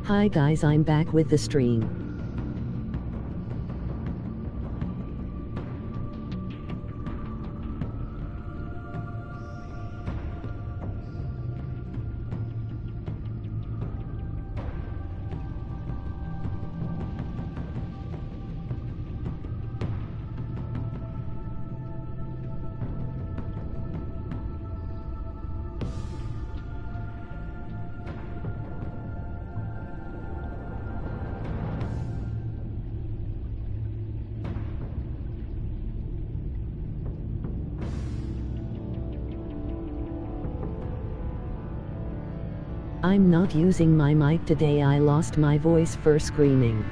Hi guys, I'm back with the stream. I'm not using my mic today. I lost my voice for screaming.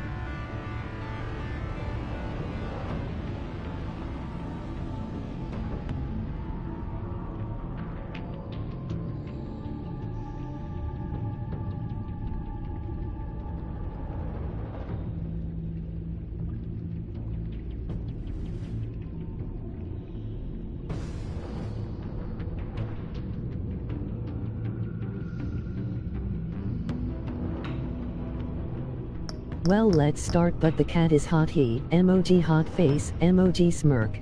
Well, let's start, but the cat is hot. He emoji hot face emoji smirk.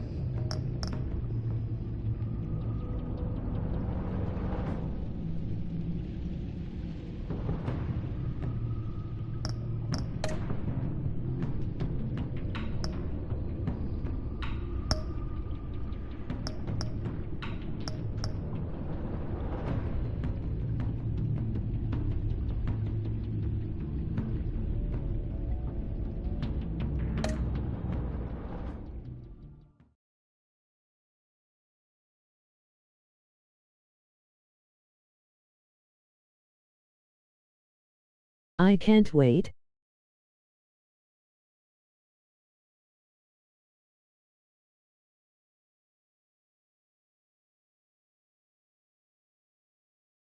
I can't wait.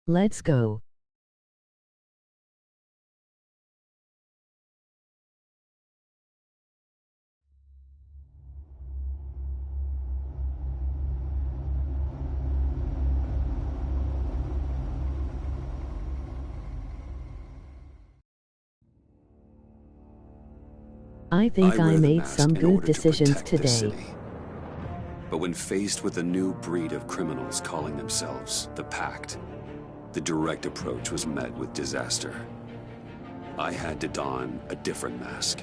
Let's go. I think I made some good decisions today. But when faced with a new breed of criminals calling themselves the Pact, the direct approach was met with disaster. I had to don a different mask.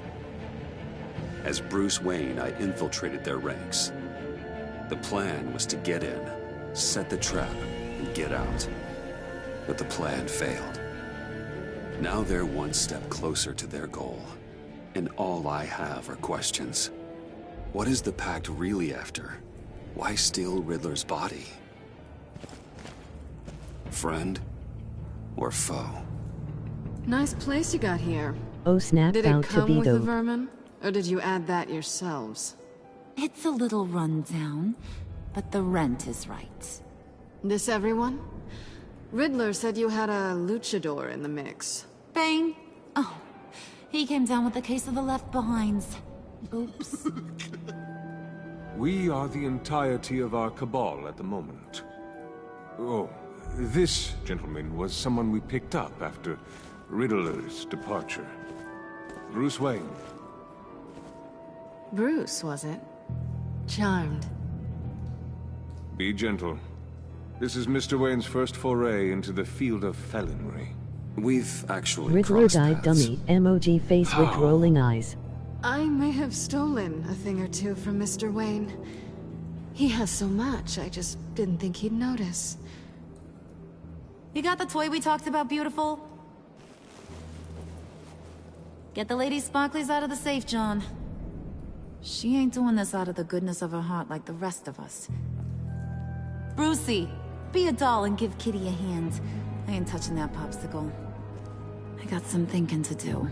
As Bruce Wayne, I infiltrated their ranks. The plan was to get in, set the trap, and get out. But the plan failed. Now they're one step closer to their goal. And all I have are questions. What is the Pact really after? Why steal Riddler's body? Friend or foe? Nice place you got here. Oh snap, Did out it to come with the Vito. vermin? Or did you add that yourselves? It's a little rundown, but the rent is right. This everyone? Riddler said you had a luchador in the mix. Bane? Oh, he came down with a case of the left-behinds. Oops. We are the entirety of our cabal at the moment. Oh, this gentleman was someone we picked up after Riddler's departure. Bruce Wayne. Bruce, was it? Charmed. Be gentle. This is Mr. Wayne's first foray into the field of felonry. We've actually Riddler crossed died, paths. dummy emoji face with How? rolling eyes. I may have stolen a thing or two from Mr. Wayne. He has so much, I just didn't think he'd notice. You got the toy we talked about, beautiful? Get the lady sparklies out of the safe, John. She ain't doing this out of the goodness of her heart like the rest of us. Brucey, be a doll and give Kitty a hand. I ain't touching that popsicle. I got some thinking to do.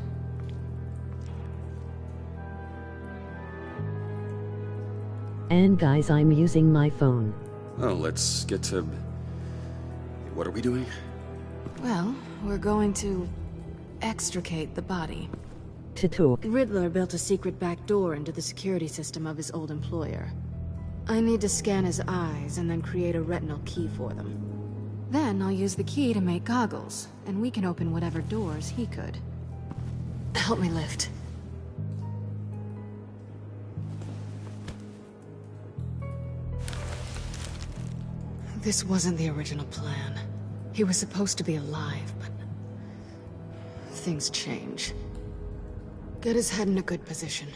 And guys, I'm using my phone. Well, let's get to... What are we doing? Well, we're going to extricate the body. To talk. Riddler built a secret back door into the security system of his old employer. I need to scan his eyes and then create a retinal key for them. Then I'll use the key to make goggles, and we can open whatever doors he could. Help me lift. This wasn't the original plan. He was supposed to be alive, but... things change. Get his head in a good position.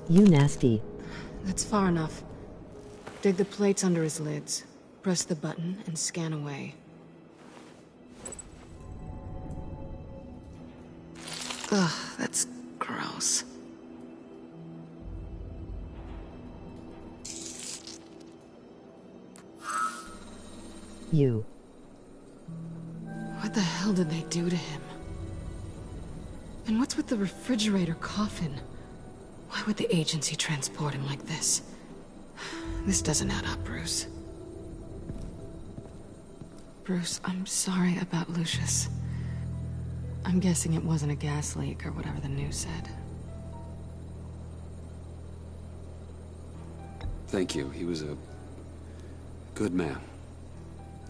You nasty. That's far enough. Dig the plates under his lids. Press the button and scan away. Ugh, that's gross. You. What the hell did they do to him? And what's with the refrigerator coffin? Why would the agency transport him like this? This doesn't add up, Bruce. Bruce, I'm sorry about Lucius. I'm guessing it wasn't a gas leak or whatever the news said. Thank you. He was a good man.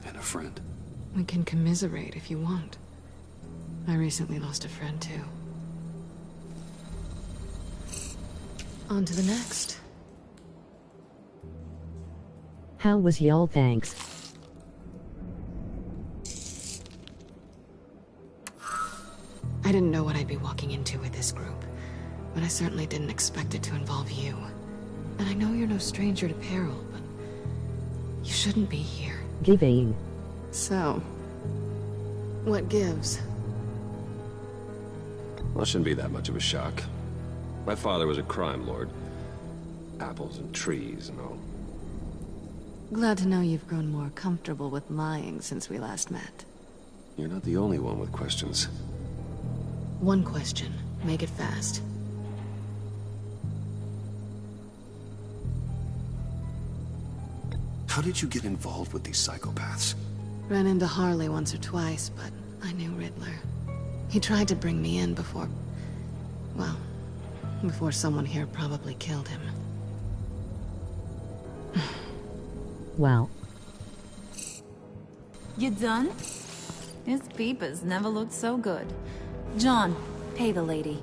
And a friend. We can commiserate if you want. I recently lost a friend too. On to the next. How was y'all? Thanks. I didn't know what I'd be walking into with this group, but I certainly didn't expect it to involve you. And I know you're no stranger to peril, but you shouldn't be here. Giving. So, what gives? Well, it shouldn't be that much of a shock. My father was a crime lord. Apples and trees and all. Glad to know you've grown more comfortable with lying since we last met. You're not the only one with questions. One question. Make it fast. How did you get involved with these psychopaths? Ran into Harley once or twice, but I knew Riddler. He tried to bring me in before... well, before someone here probably killed him. Wow. You done? His peepers never looked so good. John, pay the lady.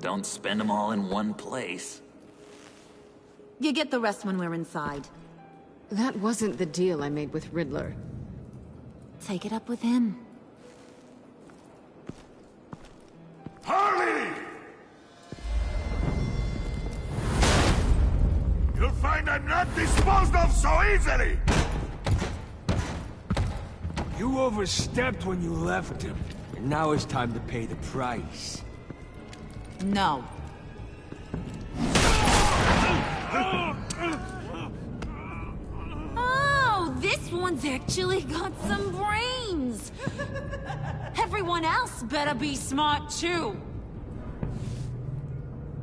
Don't spend them all in one place. You get the rest when we're inside. That wasn't the deal I made with Riddler. Take it up with him. Harley! You'll find I'm not disposed of so easily! You overstepped when you left him. And now it's time to pay the price. No. Oh, this one's actually got some brains. Everyone else better be smart too.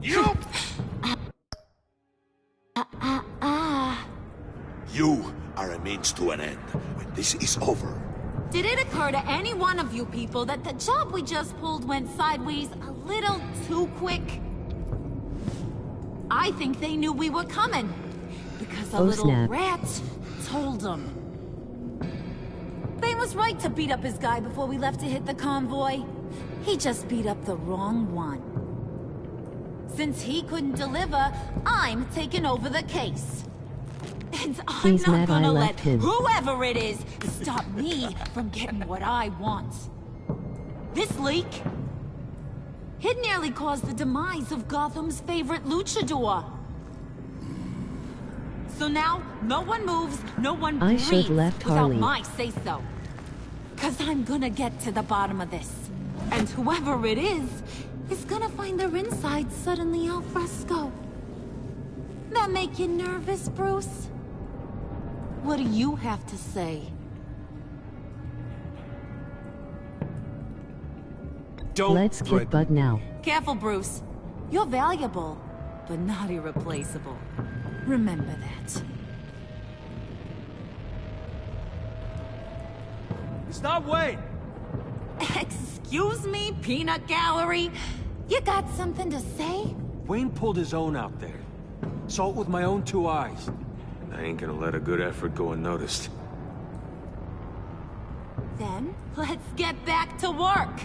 You! You are a means to an end. When this is over, Did it occur to any one of you people that the job we just pulled went sideways a little too quick? I think they knew we were coming. Because a Oh, little snap. rat told them. Bane was right to beat up his guy before we left to hit the convoy. He just beat up the wrong one. Since he couldn't deliver, I'm taking over the case. And I'm He's not mad I gonna let left him. whoever it is stop me from getting what I want. This leak, it nearly caused the demise of Gotham's favorite luchador. So now, no one moves, no one I breathes should left without Harley. my say-so. 'Cause I'm gonna get to the bottom of this. And whoever it is gonna find their insides suddenly al fresco. That make you nervous, Bruce? What do you have to say? Don't Let's kick butt now. Careful, Bruce. You're valuable, but not irreplaceable. Remember that. Stop, wait! Excuse me, peanut gallery? You got something to say? Wayne pulled his own out there. Saw it with my own two eyes. I ain't gonna let a good effort go unnoticed. Then, let's get back to work!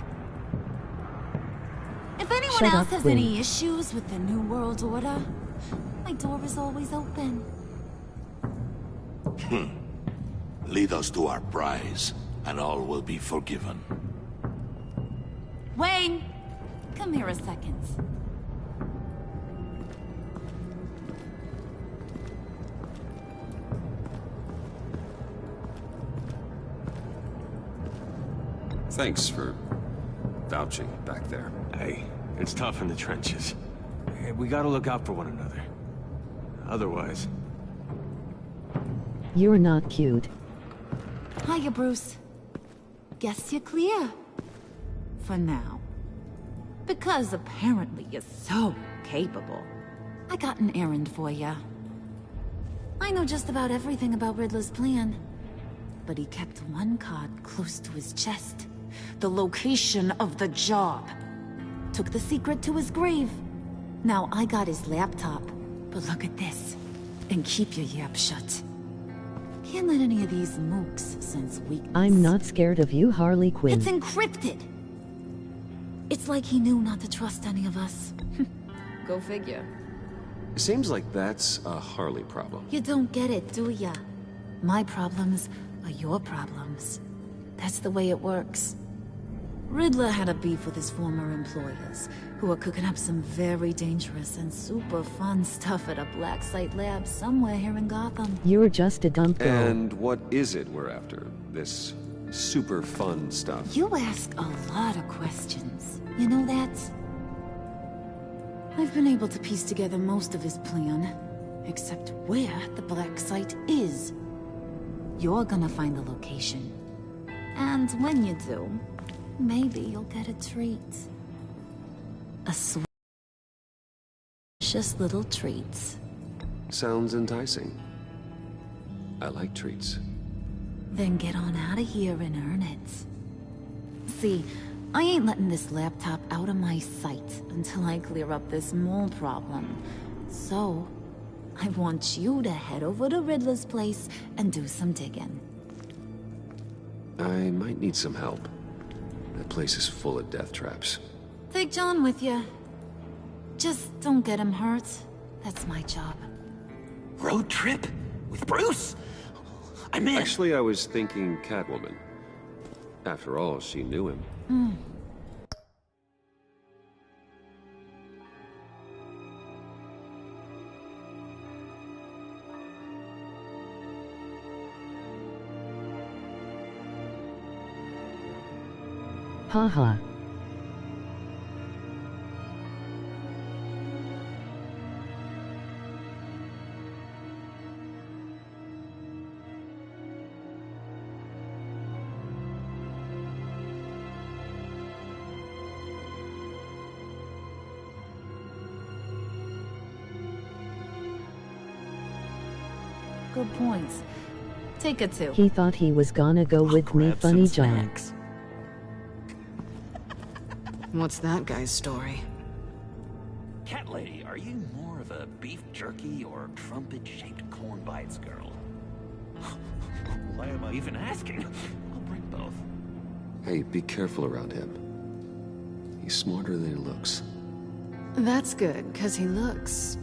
If anyone Shut else up, has Quinn. any issues with the New World Order, my door is always open. Lead us to our prize, and all will be forgiven. Wayne! Come here a second. Thanks for vouching back there. Hey, it's tough in the trenches. Hey, we gotta look out for one another. Otherwise... You're not cute. Hiya, Bruce. Guess you're clear. For now. Because apparently you're so capable. I got an errand for you. I know just about everything about Riddler's plan. But he kept one card close to his chest. The location of the job. Took the secret to his grave. Now I got his laptop. But look at this. And keep your yap shut. Can't let any of these mooks sense weakness. I'm not scared of you, Harley Quinn. It's encrypted! It's like he knew not to trust any of us. Go figure. Seems like that's a Harley problem. You don't get it, do ya? My problems are your problems. That's the way it works. Riddler had a beef with his former employers, who were cooking up some very dangerous and super fun stuff at a black site lab somewhere here in Gotham. You're just a dumb girl. And what is it we're after? This super fun stuff? You ask a lot of questions. You know that? I've been able to piece together most of his plan, except where the black site is. You're gonna find the location. And when you do, maybe you'll get a treat. A sweet, just little treat. Sounds enticing. I like treats. Then get on out of here and earn it. See, I ain't letting this laptop out of my sight until I clear up this mole problem. So, I want you to head over to Riddler's place and do some digging. I might need some help. That place is full of death traps. Take John with you. Just don't get him hurt. That's my job. Road trip? With Bruce? I'm in. Actually, I was thinking Catwoman. After all, she knew him. Haha. Good points. Take a two. He thought he was gonna go with me, Grab some funny John. snacks. What's that guy's story? Cat lady, are you more of a beef jerky or trumpet-shaped corn bites girl? Why am I even asking? I'll bring both. Hey, be careful around him. He's smarter than he looks. That's good, because he looks...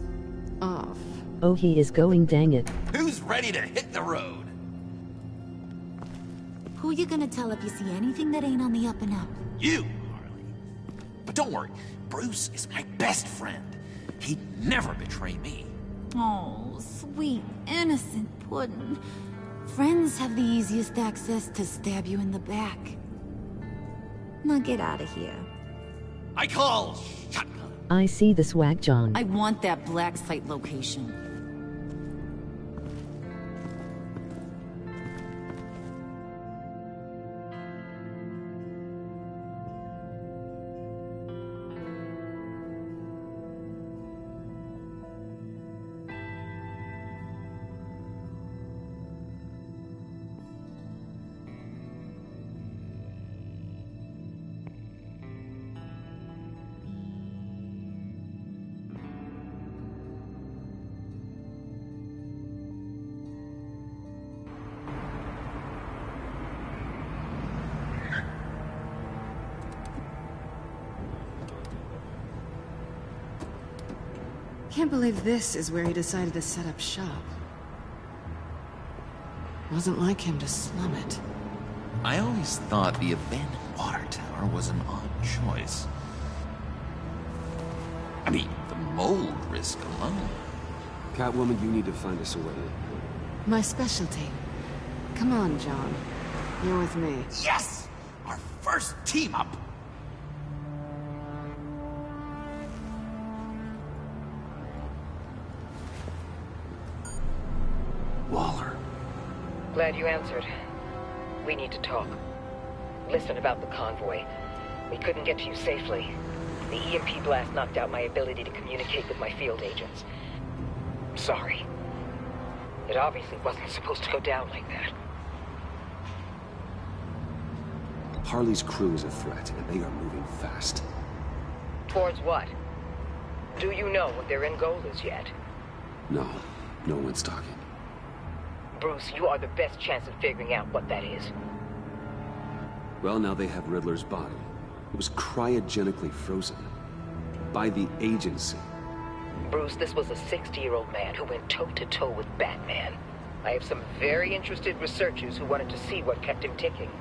off. Oh, he is going, dang it. Who's ready to hit the road? Who you gonna tell if you see anything that ain't on the up and up? You, Harley. But don't worry, Bruce is my best friend. He'd never betray me. Oh, sweet, innocent puddin'. Friends have the easiest access to stab you in the back. Now get out of here. I call shotgun. I see the swag, John. I want that black site location. Can't believe this is where he decided to set up shop. Wasn't like him to slum it. I always thought the abandoned water tower was an odd choice. I mean, the mold risk alone. Catwoman, you need to find us a way. My specialty. Come on, John. You're with me. Yes! Our first team up! Waller. Glad you answered. We need to talk. Listen about the convoy. We couldn't get to you safely. The EMP blast knocked out my ability to communicate with my field agents. Sorry. It obviously wasn't supposed to go down like that. Harley's crew is a threat, and they are moving fast. Towards what? Do you know what their end goal is yet? No, no one's talking. Bruce, you are the best chance at figuring out what that is. Well, now they have Riddler's body. It was cryogenically frozen. By the agency. Bruce, this was a 60-year-old man who went toe-to-toe with Batman. I have some very interested researchers who wanted to see what kept him ticking.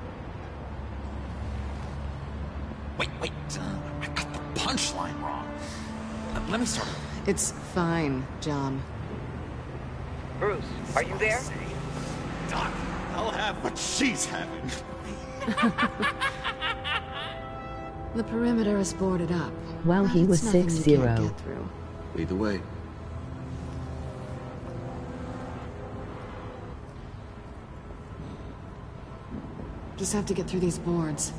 Wait, I got the punchline wrong. Let me start. It's fine, John. Bruce, are you there? Doc, I'll have what she's having. The perimeter is boarded up. Wow, but he it's was nothing you 6-0. can't get through. Lead the way. Just have to get through these boards.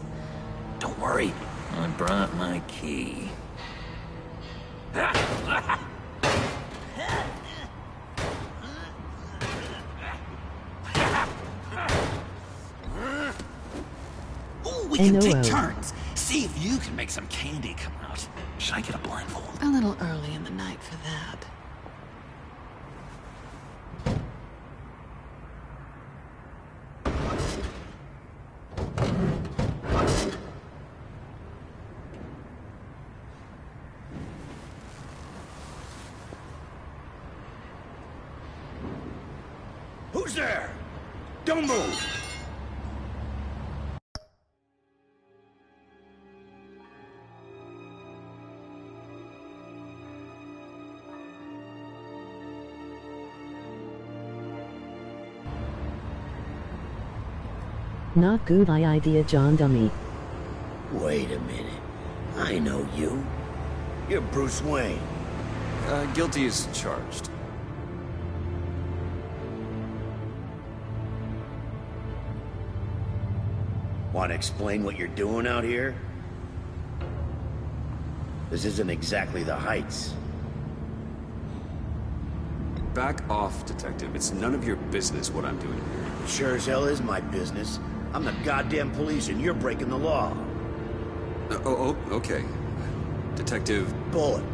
Don't worry, I brought my key. Ooh, we can take turns. See if you can make some candy come out. Should I get a blindfold? A little early in the night for that. Who's there? Don't move! Not good idea, John dummy. Wait a minute. I know you. You're Bruce Wayne. Guilty as charged. Want to explain what you're doing out here? This isn't exactly the Heights. Back off, Detective. It's none of your business what I'm doing here. Sure as hell is my business. I'm the goddamn police and you're breaking the law. Okay. Detective... Bullock.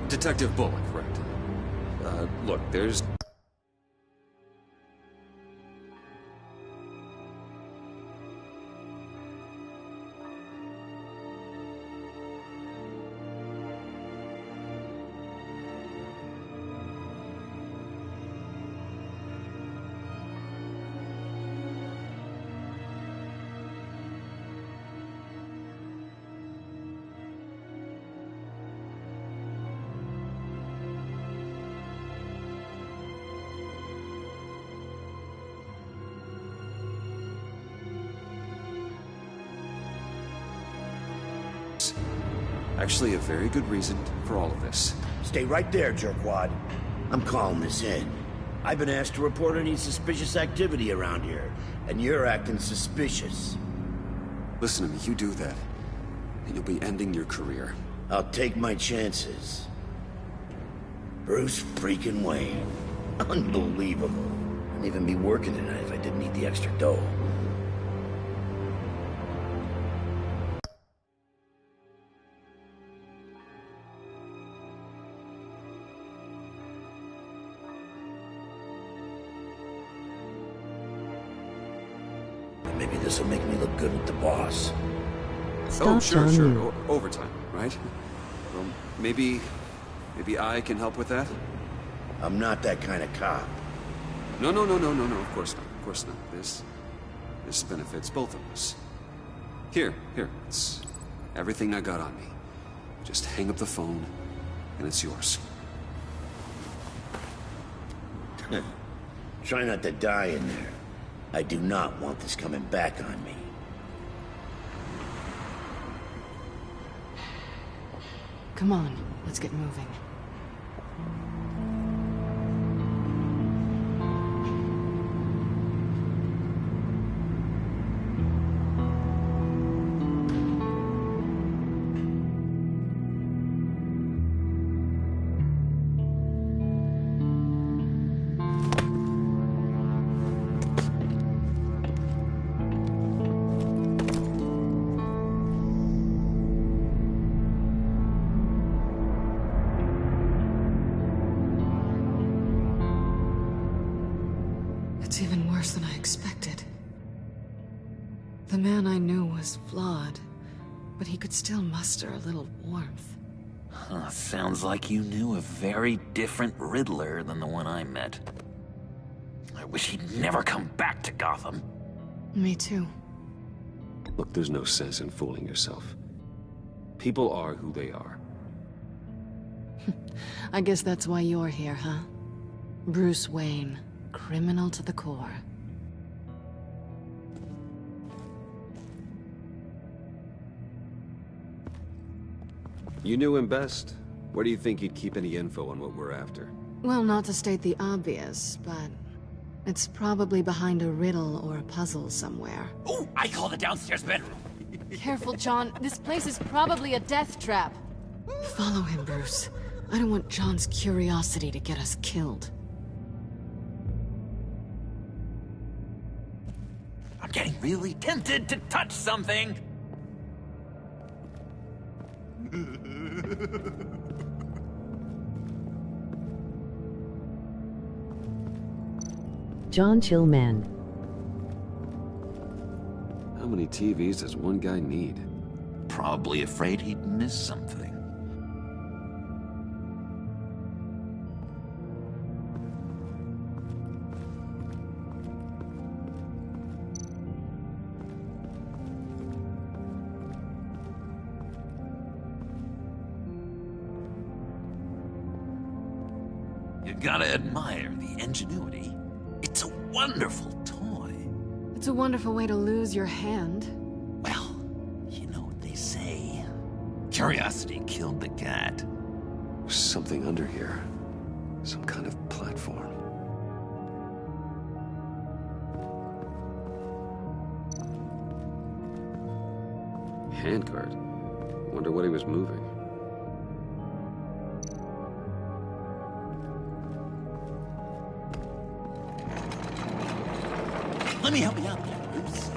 Detective Bullock, right. Look, there's... actually a very good reason for all of this. Stay right there, jerkwad. I'm calling this in. I've been asked to report any suspicious activity around here, and you're acting suspicious. Listen to me, you do that, and you'll be ending your career. I'll take my chances. Bruce freaking Wayne. Unbelievable. I'd even be working tonight if I didn't need the extra dough. Maybe this will make me look good with the boss. Stop, John. Overtime, right? Well, maybe Maybe I can help with that? I'm not that kind of cop. No, of course not, of course not. This benefits both of us. Here, it's everything I got on me. Just hang up the phone, and it's yours. Try not to die in there. I do not want this coming back on me. Come on, let's get moving. It's even worse than I expected. The man I knew was flawed, but he could still muster a little warmth. Huh, sounds like you knew a very different Riddler than the one I met. I wish he'd never come back to Gotham. Me too. Look, there's no sense in fooling yourself. People are who they are. I guess that's why you're here, huh? Bruce Wayne, criminal to the core. You knew him best. Where do you think he'd keep any info on what we're after? Well, not to state the obvious, but it's probably behind a riddle or a puzzle somewhere. Oh, I call the downstairs bedroom. Careful, John. This place is probably a death trap. Follow him, Bruce. I don't want John's curiosity to get us killed. I'm getting really tempted to touch something. John Chillman. How many TVs does one guy need? Probably afraid he'd miss something. You gotta admire the ingenuity. It's a wonderful toy. It's a wonderful way to lose your hand. Well, you know what they say. Curiosity killed the cat. There's something under here. Some kind of platform. Handguard. Wonder what he was moving. Let me help you out there, Bruce.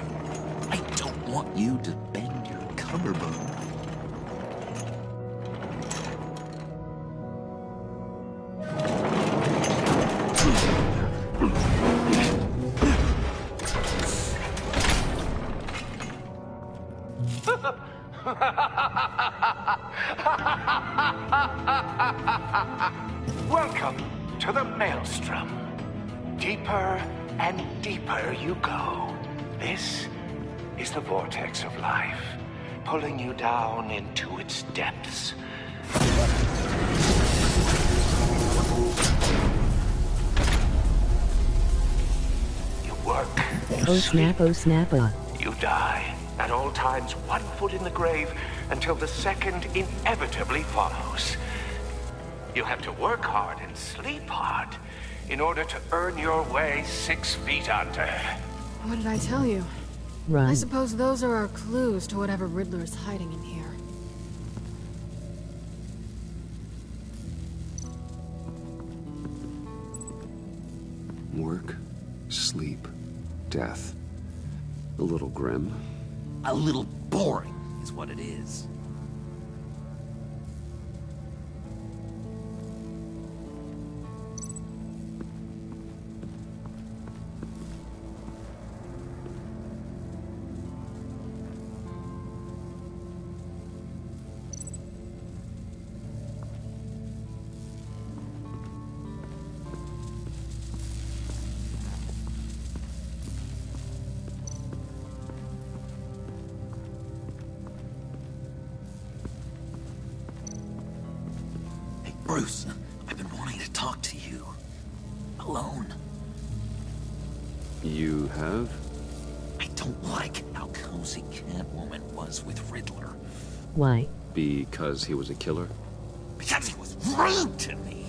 I don't want you to bend your collarbone. Welcome to the Maelstrom. Deeper and deeper you go. This is the vortex of life, pulling you down into its depths. You work, Oh snap, oh snappa. you die. At all times, 1 foot in the grave until the second inevitably follows. You have to work hard and sleep hard in order to earn your way 6 feet under. What did I tell you? I Run. suppose those are our clues to whatever Riddler's hiding in here. Work, sleep, death. A little grim. A little boring is what it is. Bruce, I've been wanting to talk to you. Alone. You have? I don't like how cozy Catwoman was with Riddler. Why? Because he was a killer? Because he was rude to me.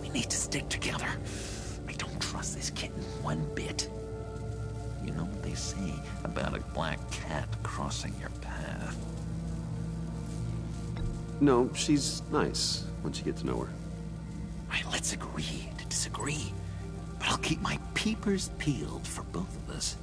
We need to stick together. I don't trust this kitten one bit. You know what they say about a black cat crossing your path? No, she's nice once you get to know her. Right, let's agree to disagree. But I'll keep my peepers peeled for both of us.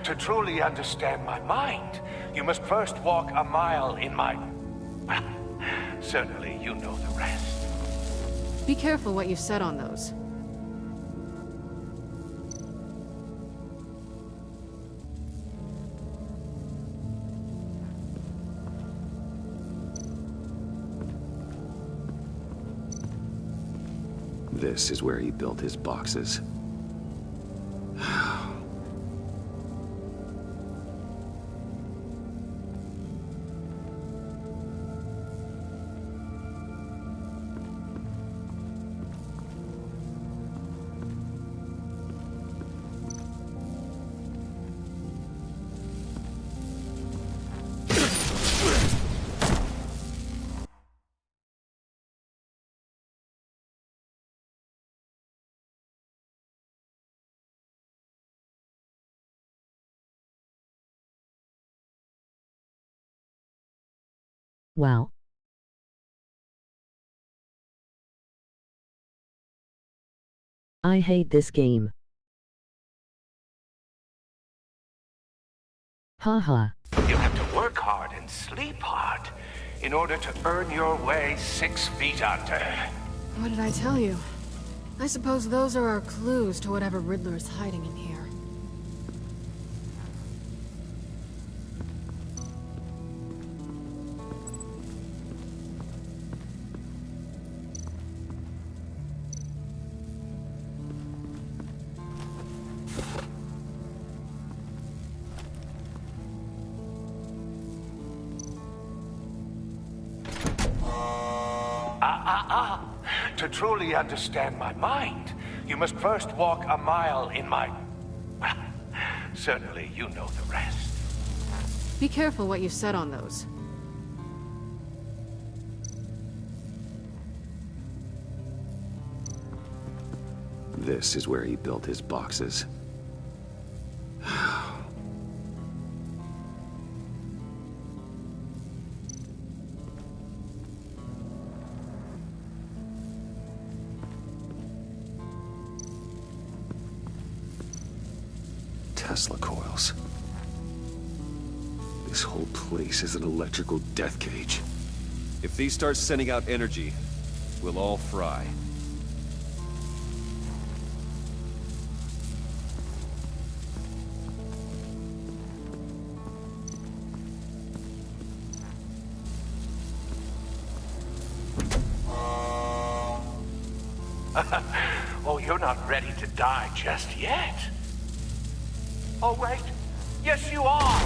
To truly understand my mind, you must first walk a mile in my... Well, certainly you know the rest. Be careful what you said on those. This is where he built his boxes. Wow. I hate this game. Haha. You have to work hard and sleep hard in order to earn your way 6 feet under. What did I tell you? I suppose those are our clues to whatever Riddler is hiding in here. To truly understand my mind, you must first walk a mile in my... Well, certainly you know the rest. Be careful what you said on those. This is where he built his boxes. Tesla coils. This whole place is an electrical death cage. If these start sending out energy, we'll all fry. Oh, you're not ready to die just yet. Oh, wait. Yes, you are!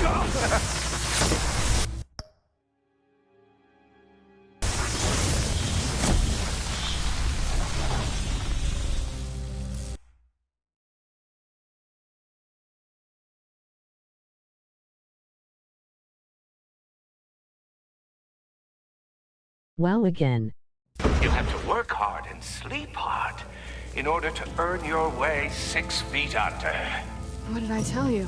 Wow again. You have to work hard and sleep hard in order to earn your way 6 feet under. What did I tell you?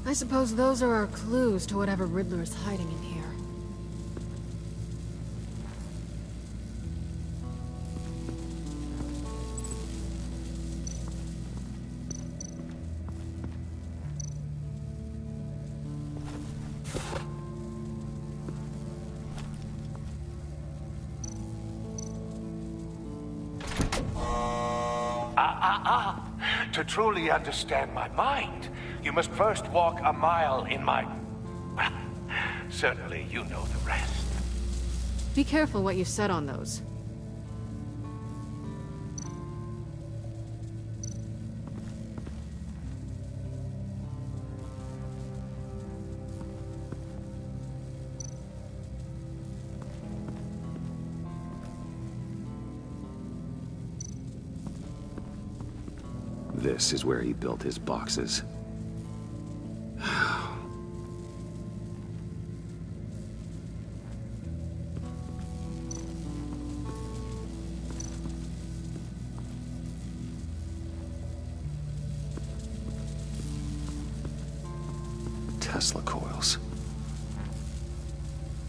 I suppose those are our clues to whatever Riddler is hiding in here. To truly understand my mind, you must first walk a mile in my... Well, certainly you know the rest. Be careful what you said on those. This is where he built his boxes. Tesla coils.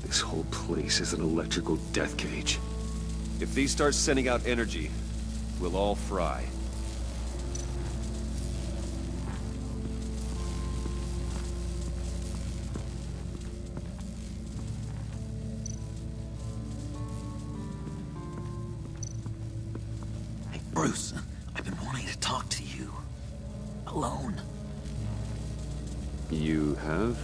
This whole place is an electrical death cage. If these start sending out energy, we'll all fry. Bruce, I've been wanting to talk to you. Alone. You have?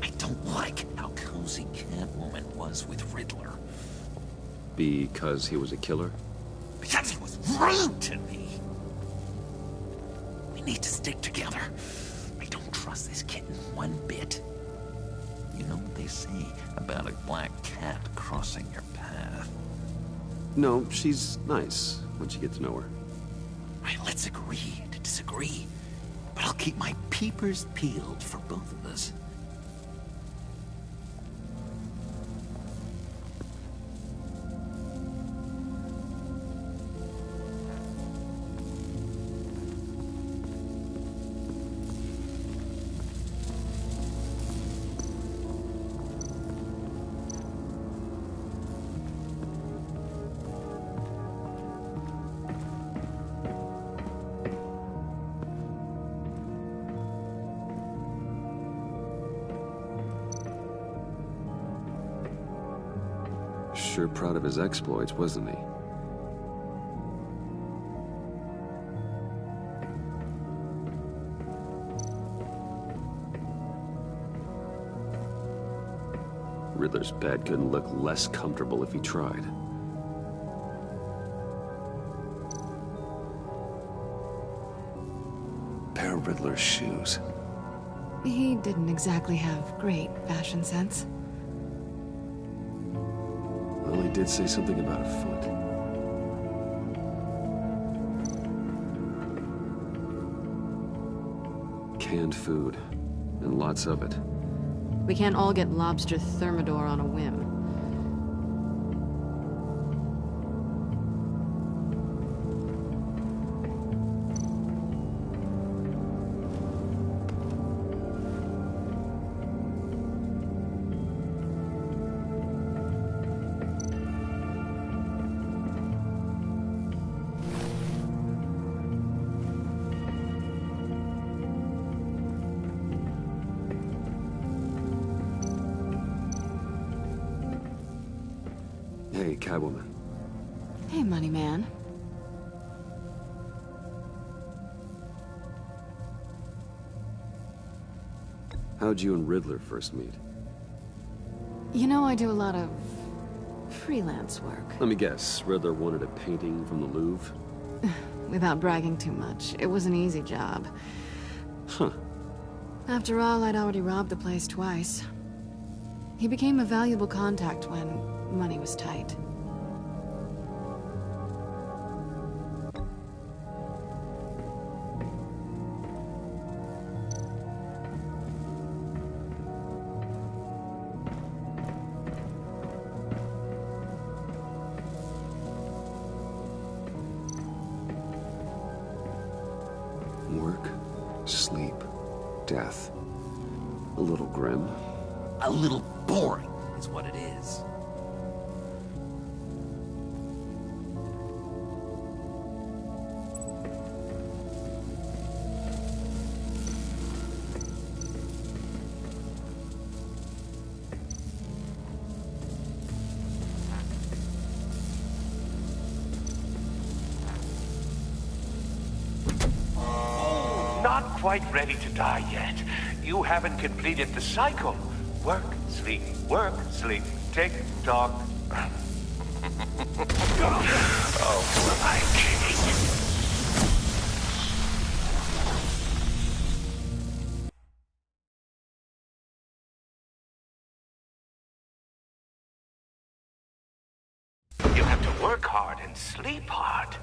I don't like how cozy Catwoman was with Riddler. Because he was a killer? Because he was rude to me. We need to stick together. I don't trust this kitten one bit. You know what they say about a black cat crossing your path? No, she's nice once you get to know her. Right, let's agree to disagree. But I'll keep my peepers peeled for both of us. Sure proud of his exploits, wasn't he? Riddler's bed couldn't look less comfortable if he tried. Pair of Riddler's shoes. He didn't exactly have great fashion sense. Well, he did say something about a foot. Canned food, and lots of it. We can't all get lobster thermidor on a whim. Hey, Catwoman. Hey, money man. How'd you and Riddler first meet? You know, I do a lot of freelance work. Let me guess, Riddler wanted a painting from the Louvre? Without bragging too much, it was an easy job. Huh. After all, I'd already robbed the place twice. He became a valuable contact when money was tight. death. A little grim. A little boring is what it is. Not quite ready to die yet. You haven't completed the cycle. Work, sleep, tick tock. Oh, for my king. You have to work hard and sleep hard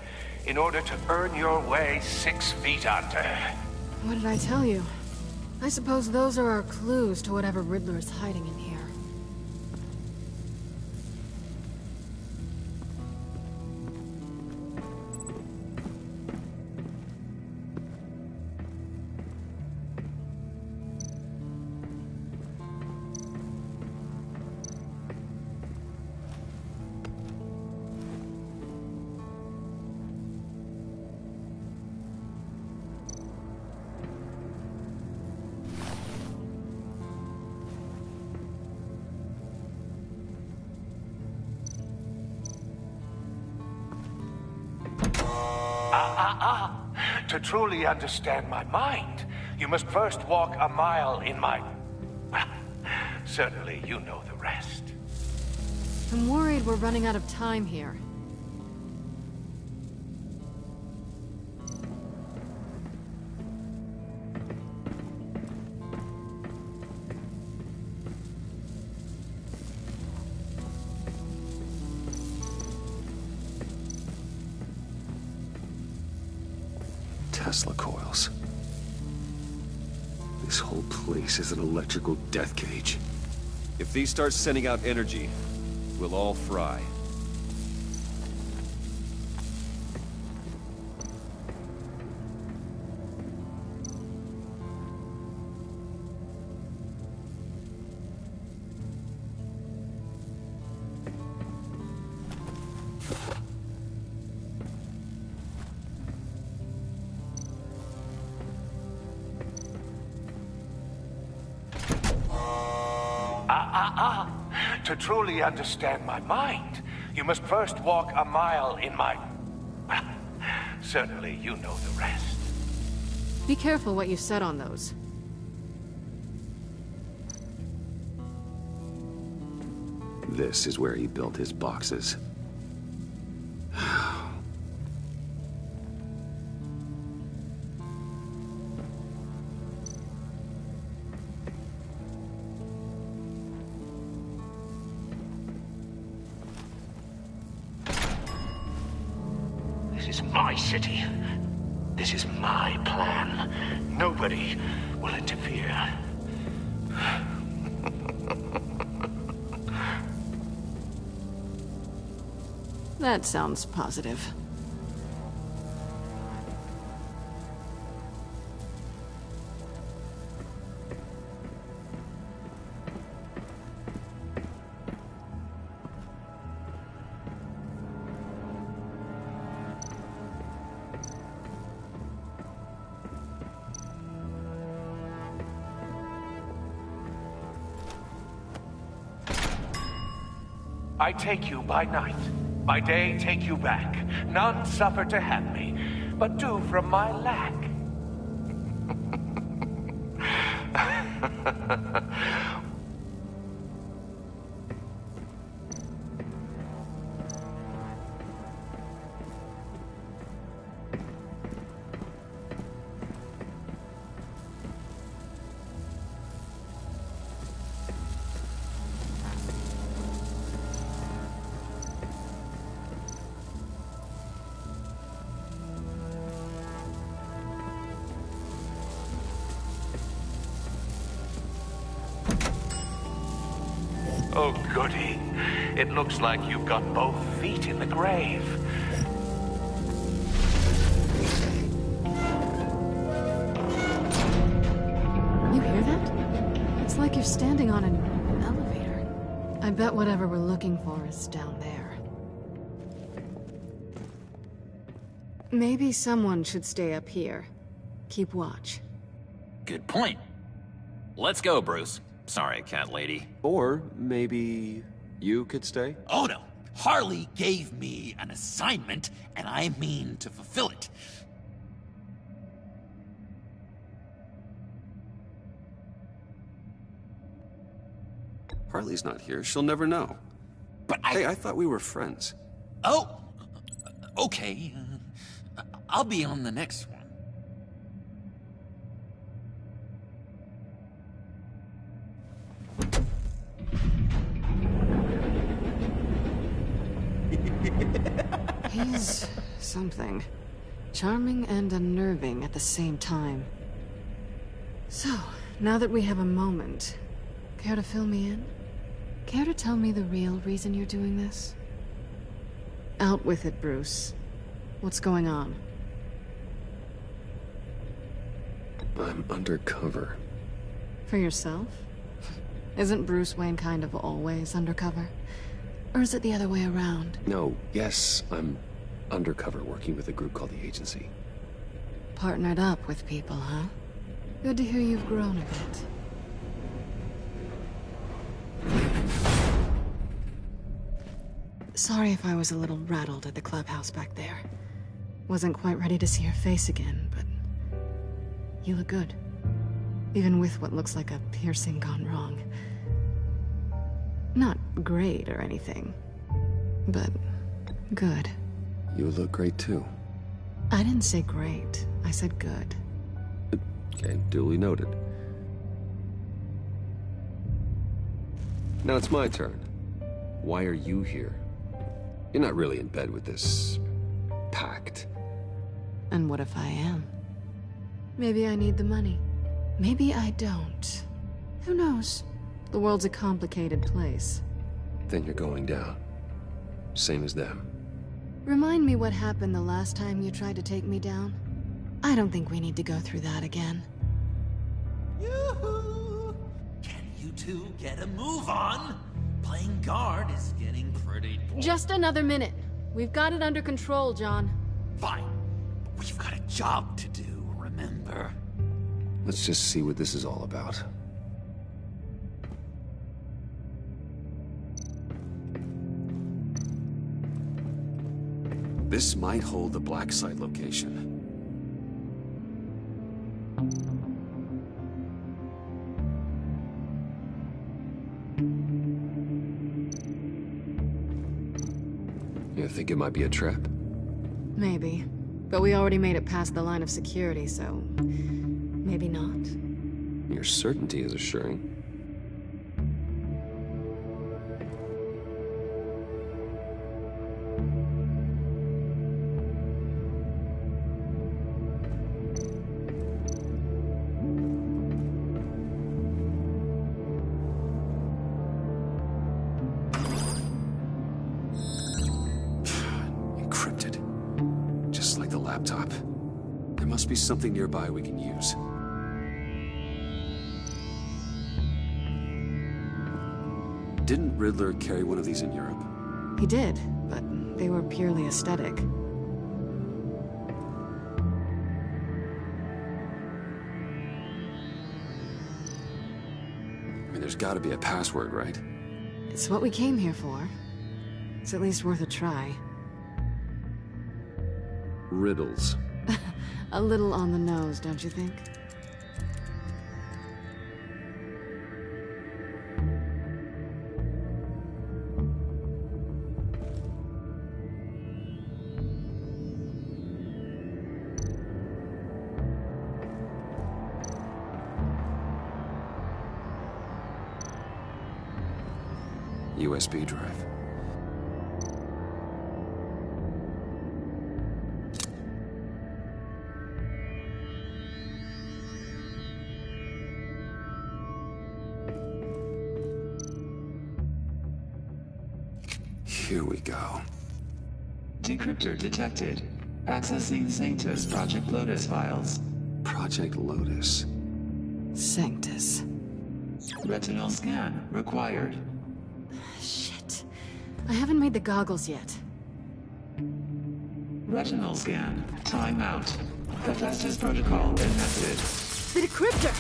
in order to earn your way 6 feet under. What did I tell you? I suppose those are our clues to whatever Riddler is hiding in here. To truly understand my mind, you must first walk a mile in my... Well, certainly you know the rest. I'm worried we're running out of time here. Tesla coils. This whole place is an electrical death cage. If these start sending out energy, we'll all fry. To truly understand my mind, you must first walk a mile in my... Well, certainly you know the rest. Be careful what you said on those. This is where he built his boxes. This is my city. This is my plan. Nobody will interfere. That sounds positive. I take you by night. By day, take you back. None suffer to have me, but do from my lack. Oh, goody. It looks like you've got both feet in the grave. like you're standing on an elevator. I bet whatever we're looking for is down there. Maybe someone should stay up here. Keep watch. Good point. Let's go, Bruce. Sorry, cat lady. Or maybe you could stay? Oh no. Harley gave me an assignment, and I mean to fulfill it. Harley's not here. She'll never know. But Hey, I thought we were friends. Oh, okay. I'll be on the next one. He's something. Charming and unnerving at the same time. So, now that we have a moment, care to fill me in? Care to tell me the real reason you're doing this? Out with it, Bruce. What's going on? I'm undercover. For yourself? Isn't Bruce Wayne kind of always undercover? Or is it the other way around? No, yes, I'm undercover working with a group called the Agency. Partnered up with people, huh? Good to hear you've grown a bit. Sorry if I was a little rattled at the clubhouse back there. Wasn't quite ready to see your face again, but you look good. Even with what looks like a piercing gone wrong. Not great or anything, but good. You look great too. I didn't say great. I said good. Okay, duly noted. Now it's my turn. Why are you here? You're not really in bed with this pact. And what if I am? Maybe I need the money. Maybe I don't. Who knows? The world's a complicated place. Then you're going down. Same as them. Remind me what happened the last time you tried to take me down. I don't think we need to go through that again. Yoo-hoo! Can you two get a move on? Playing guard is getting pretty boring. Just another minute. We've got it under control, John. Fine. We've got a job to do, remember? Let's just see what this is all about. This might hold the black site location. You think it might be a trap? Maybe. But we already made it past the line of security, so... maybe not. Your certainty is assuring. Laptop. There must be something nearby we can use. Didn't Riddler carry one of these in Europe? He did, but they were purely aesthetic. I mean, there's gotta be a password, right? It's what we came here for. It's at least worth a try. Riddles. A little on the nose, don't you think? USB drive. Here we go. Decryptor detected. Accessing Sanctus Project Lotus files. Project Lotus. Sanctus. Retinal scan required. Shit. I haven't made the goggles yet. Retinal scan. Timeout. Hephaestus protocol enacted. The decryptor!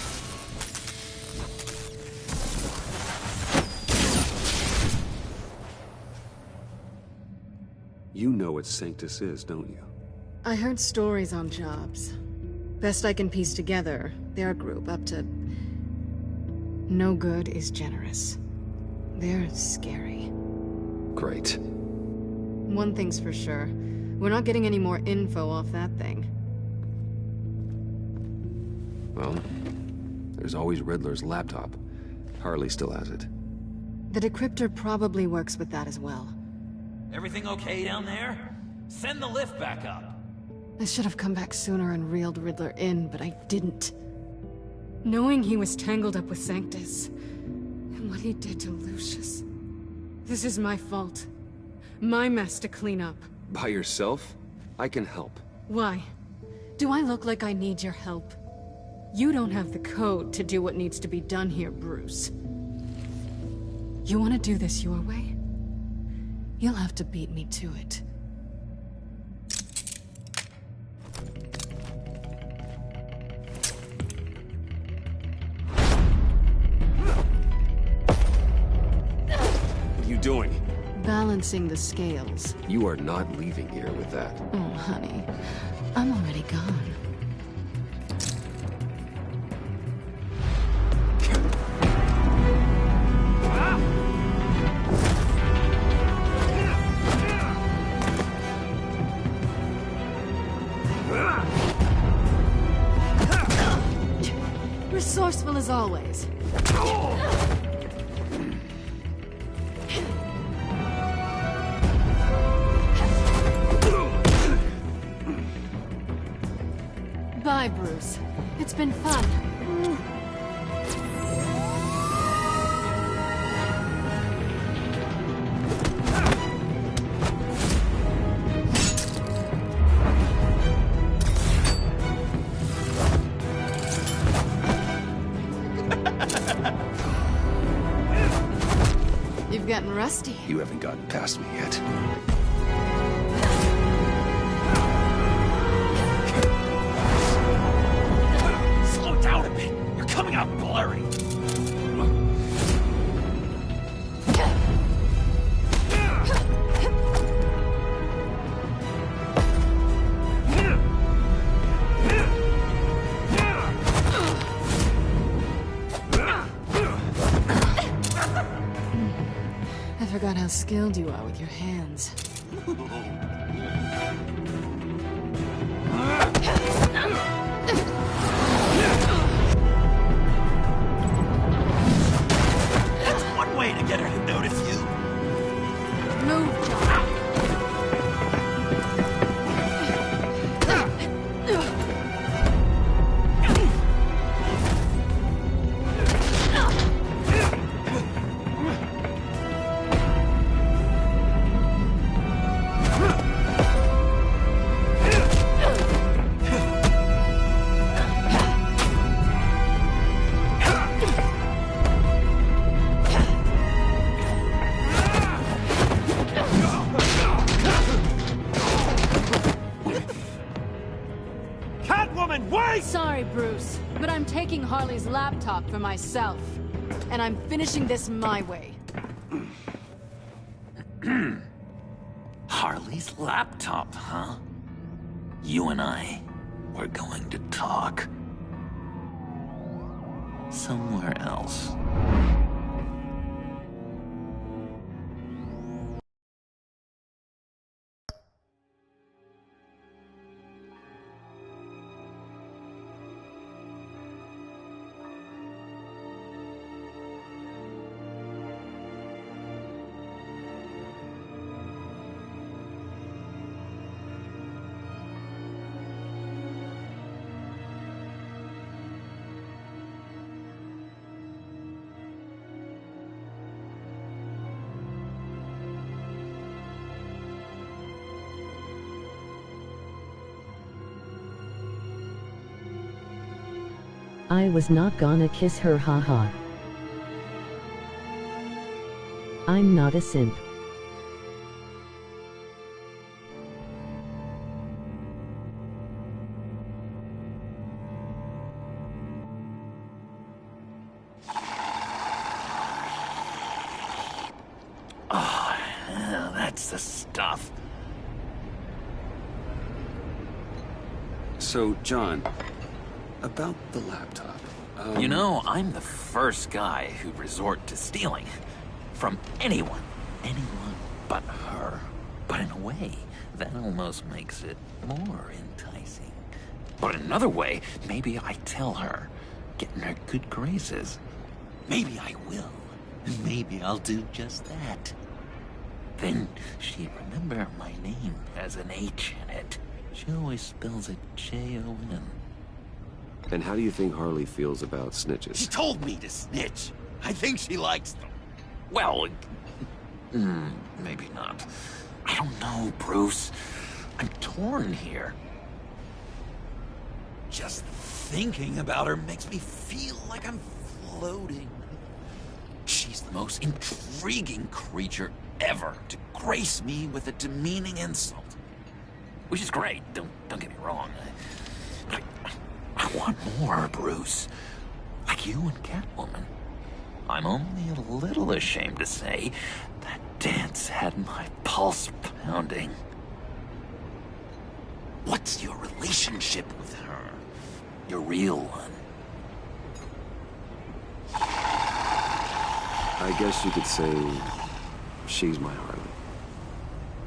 You know what Sanctus is, don't you? I heard stories on jobs. Best I can piece together, their group up to... No good is generous. They're scary. Great. One thing's for sure. We're not getting any more info off that thing. Well, there's always Riddler's laptop. Harley still has it. The decryptor probably works with that as well. Everything okay down there? Send the lift back up. I should have come back sooner and reeled Riddler in, but I didn't. Knowing he was tangled up with Sanctus, and what he did to Lucius. This is my fault. My mess to clean up. By yourself? I can help. Why? Do I look like I need your help? You don't have the code to do what needs to be done here, Bruce. You want to do this your way? You'll have to beat me to it. What are you doing? Balancing the scales. You are not leaving here with that. Oh, honey. I'm already gone. Resourceful as always. Bye, Bruce. It's been fun. You've gotten rusty. You haven't gotten past me yet. Slow down a bit. You're coming out blurry. I forgot how skilled you are with your hands. That's one way to get her to notice you. Move, John. Catwoman, wait! Sorry, Bruce, but I'm taking Harley's laptop for myself. And I'm finishing this my way. Harley's laptop, huh? You and I, we're going to talk. Somewhere else. I was not gonna kiss her, haha. I'm not a simp. Oh, yeah, that's the stuff. So, John, about the laptop. You know, I'm the first guy who'd resort to stealing. From anyone. Anyone but her. But in a way, that almost makes it more enticing. But another way, maybe I tell her, get in her good graces. Maybe I will. Maybe I'll do just that. Then she'd remember my name has an H in it. She always spells it J-O-N. And how do you think Harley feels about She snitches? told me to snitch. I think she likes them. Well, maybe not. I don't know, Bruce. I'm torn here. Just thinking about her makes me feel like I'm floating. She's the most intriguing creature ever to grace me with a demeaning insult. Which is great, don't get me wrong. I want more, Bruce. Like you and Catwoman. I'm only a little ashamed to say that dance had my pulse pounding. What's your relationship with her? Your real one. I guess you could say she's my Harley.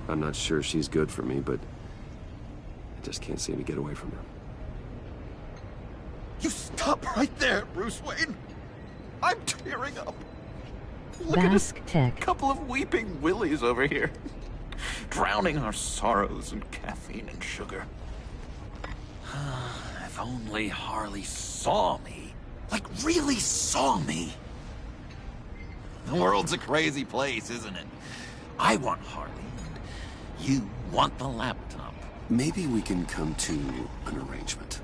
I'm not sure she's good for me, but I just can't seem to get away from her. You stop right there, Bruce Wayne. I'm tearing up. Look Basque at Tech. Couple of weeping willies over here. Drowning our sorrows in caffeine and sugar. If only Harley saw me. Like, really saw me. The world's a crazy place, isn't it? I want Harley, and you want the laptop. Maybe we can come to an arrangement.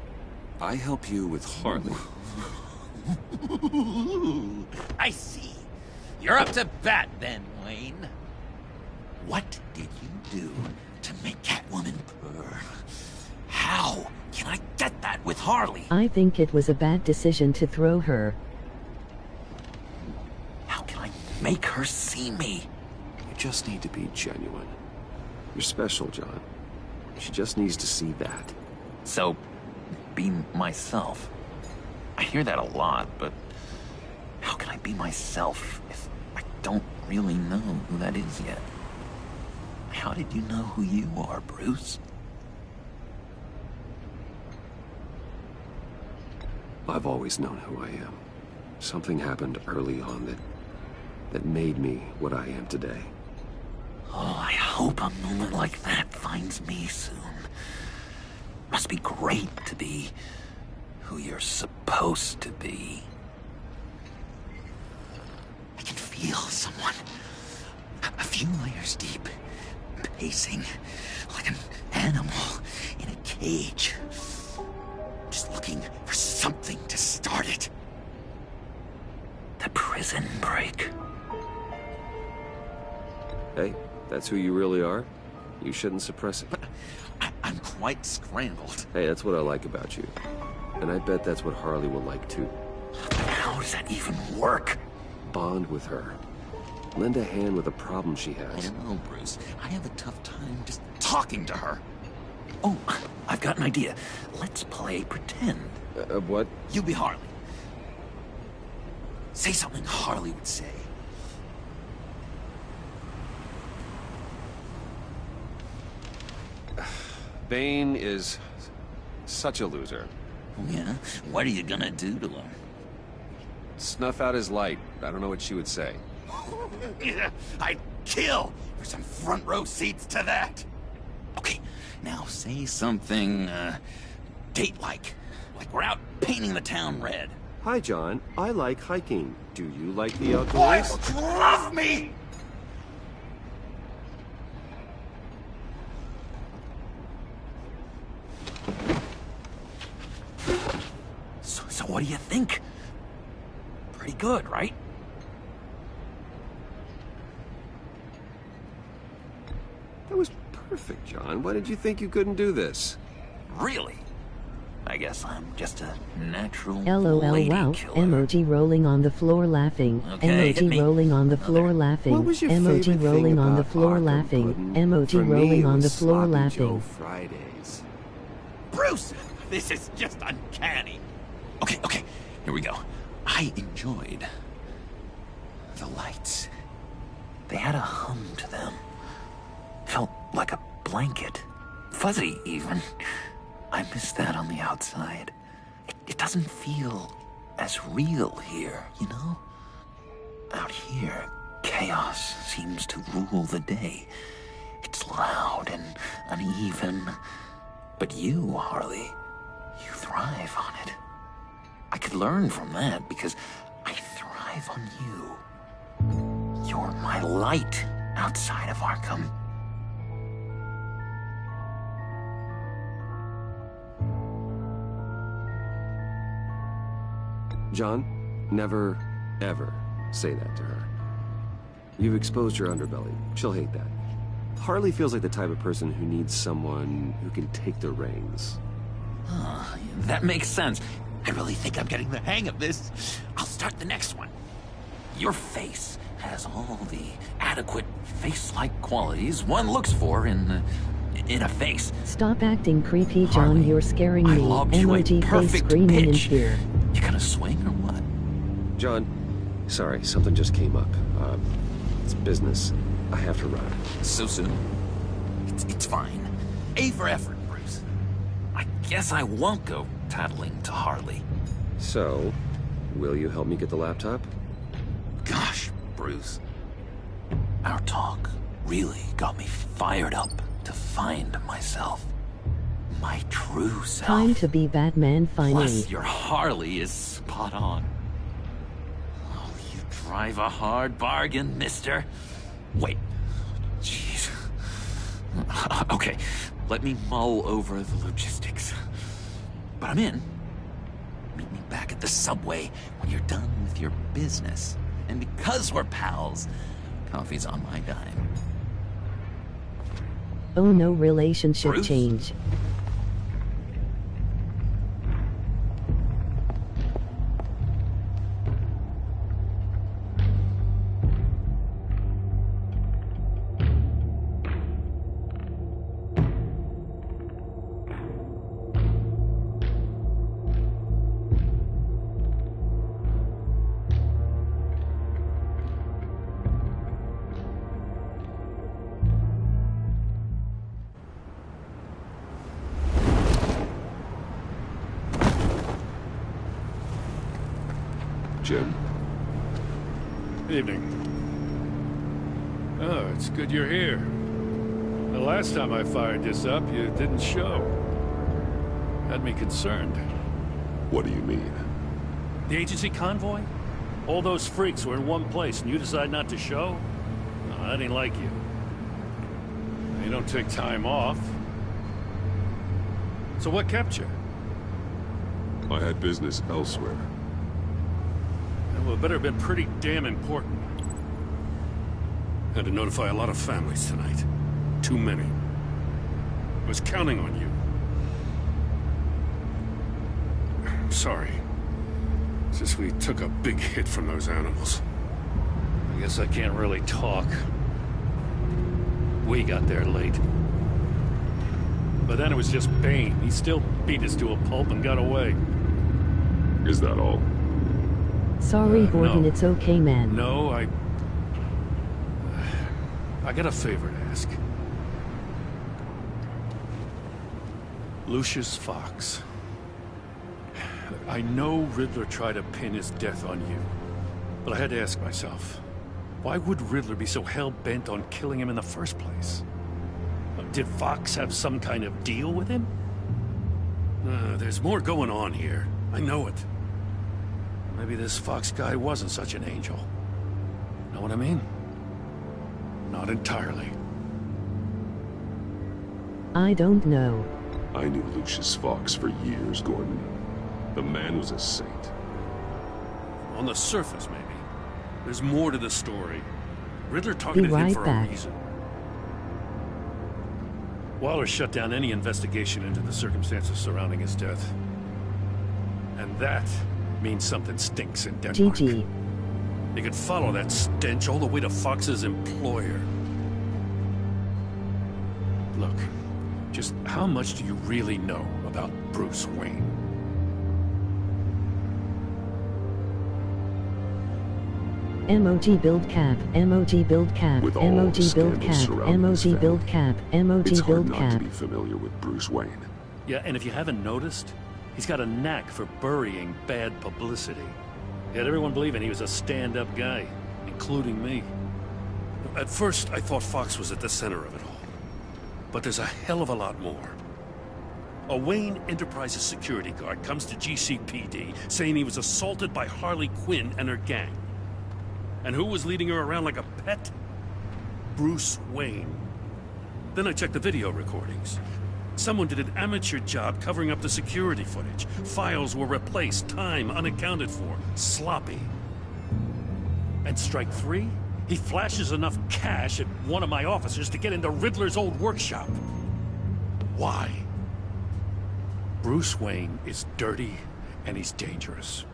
I help you with Harley. I see. You're up to bat then, Wayne. What did you do to make Catwoman purr? How can I get that with Harley? I think it was a bad decision to throw her. How can I make her see me? You just need to be genuine. You're special, John. She just needs to see that. So, be myself. I hear that a lot, but how can I be myself if I don't really know who that is yet? How did you know who you are, Bruce? I've always known who I am. Something happened early on that made me what I am today. Oh, I hope a moment like that finds me soon. Must be great to be who you're supposed to be. I can feel someone a few layers deep, pacing like an animal in a cage. Just looking for something to start it. The prison break. Hey, that's who you really are. You shouldn't suppress it. But I'm quite scrambled. Hey, that's what I like about you. And I bet that's what Harley will like too. But how does that even work? Bond with her. Lend a hand with a problem she I has. don't know, Bruce. I have a tough time just talking to her. Oh, I've got an idea. Let's play pretend. What? You be Harley. Say something Harley would say. Bane is such a loser. Yeah? What are you gonna do to him? Snuff out his light. I don't know what she would say. Yeah, I'd kill for some front row seats to that. Okay, now say something, date-like. Like we're out painting the town red. Hi, John. I like hiking. Do you like the outdoors? Boys, love me! So what do you think? Pretty good, right? That was perfect, John. Why did you think you couldn't do this? Really? I guess I'm just a natural LOL lady wow. killer. Emoji rolling on the floor laughing. Okay, hit me. Emoji rolling on the floor laughing. What was your Emoji favorite rolling thing on the about floor Arkham laughing. Puddin'? Emoji For me, rolling it on the was floor Sloppy laughing. Joe Fridays. Bruce, this is just uncanny. Okay, here we go. I enjoyed the lights. They had a hum to them. Felt like a blanket. Fuzzy, even. I miss that on the outside. It doesn't feel as real here, you know? Out here, chaos seems to rule the day. It's loud and uneven. But you, Harley, you thrive on it. I could learn from that because I thrive on you. You're my light outside of Arkham. John, never, ever say that to her. You've exposed your underbelly. She'll hate that. Harley feels like the type of person who needs someone who can take the reins. That makes sense. I really think I'm getting the hang of this. I'll start the next one. Your face has all the adequate face-like qualities one looks for in a face. Stop acting creepy, John. Harley, You're scaring I me. lobbed you a Emoji face perfect screaming in pitch. fear. You gonna swing or what? John, sorry, something just came up. It's business. I have to run. So soon? It's fine. A for effort, Bruce. I guess I won't go tattling to Harley. So, will you help me get the laptop? Gosh, Bruce. Our talk really got me fired up to find myself. My true self. Time to be Batman finally. Plus, your Harley is spot on. Oh, you drive a hard bargain, mister. Wait. Jeez. Okay, let me mull over the logistics. But I'm in. Meet me back at the subway when you're done with your business. And because we're pals, coffee's on my dime. Oh no, relationship Bruce? change. Jim? Evening. Oh, it's good you're here. The last time I fired this up, you didn't show. Had me concerned. What do you mean? The agency convoy? All those freaks were in one place and you decide not to show? No, that ain't like you. You don't take time off. So what kept you? I had business elsewhere. Well, it better have been pretty damn important. Had to notify a lot of families tonight. Too many. I was counting on you. I'm sorry. It's just we took a big hit from those animals. I guess I can't really talk. We got there late. But then it was just Bane. He still beat us to a pulp and got away. Is that all? Sorry, Gordon, no. it's okay, man. No, I got a favor to ask. Lucius Fox. I know Riddler tried to pin his death on you, but I had to ask myself, why would Riddler be so hell-bent on killing him in the first place? Did Fox have some kind of deal with him? There's more going on here. I know it. Maybe this Fox guy wasn't such an angel. Know what I mean? Not entirely. I don't know. I knew Lucius Fox for years, Gordon. The man was a saint. On the surface, maybe. There's more to the story. Riddler Be targeted him right for back. a reason. Waller shut down any investigation into the circumstances surrounding his death. And that means something stinks in Denmark. GG. You could follow that stench all the way to Fox's employer. Look, just how much do you really know about Bruce Wayne? MOG build cap, MOG build cap, With all the MOG build scandals cap, surrounding his MOG build cap, MOG It's hard build not to cap. be familiar with Bruce Wayne. Yeah, and if you haven't noticed, he's got a knack for burying bad publicity. He had everyone believing he was a stand-up guy, including me. At first, I thought Fox was at the center of it all. But there's a hell of a lot more. A Wayne Enterprises security guard comes to GCPD saying he was assaulted by Harley Quinn and her gang. And who was leading her around like a pet? Bruce Wayne. Then I checked the video recordings. Someone did an amateur job covering up the security footage. Files were replaced, time unaccounted for, sloppy. And strike three? He flashes enough cash at one of my officers to get into Riddler's old workshop. Why? Bruce Wayne is dirty and he's dangerous.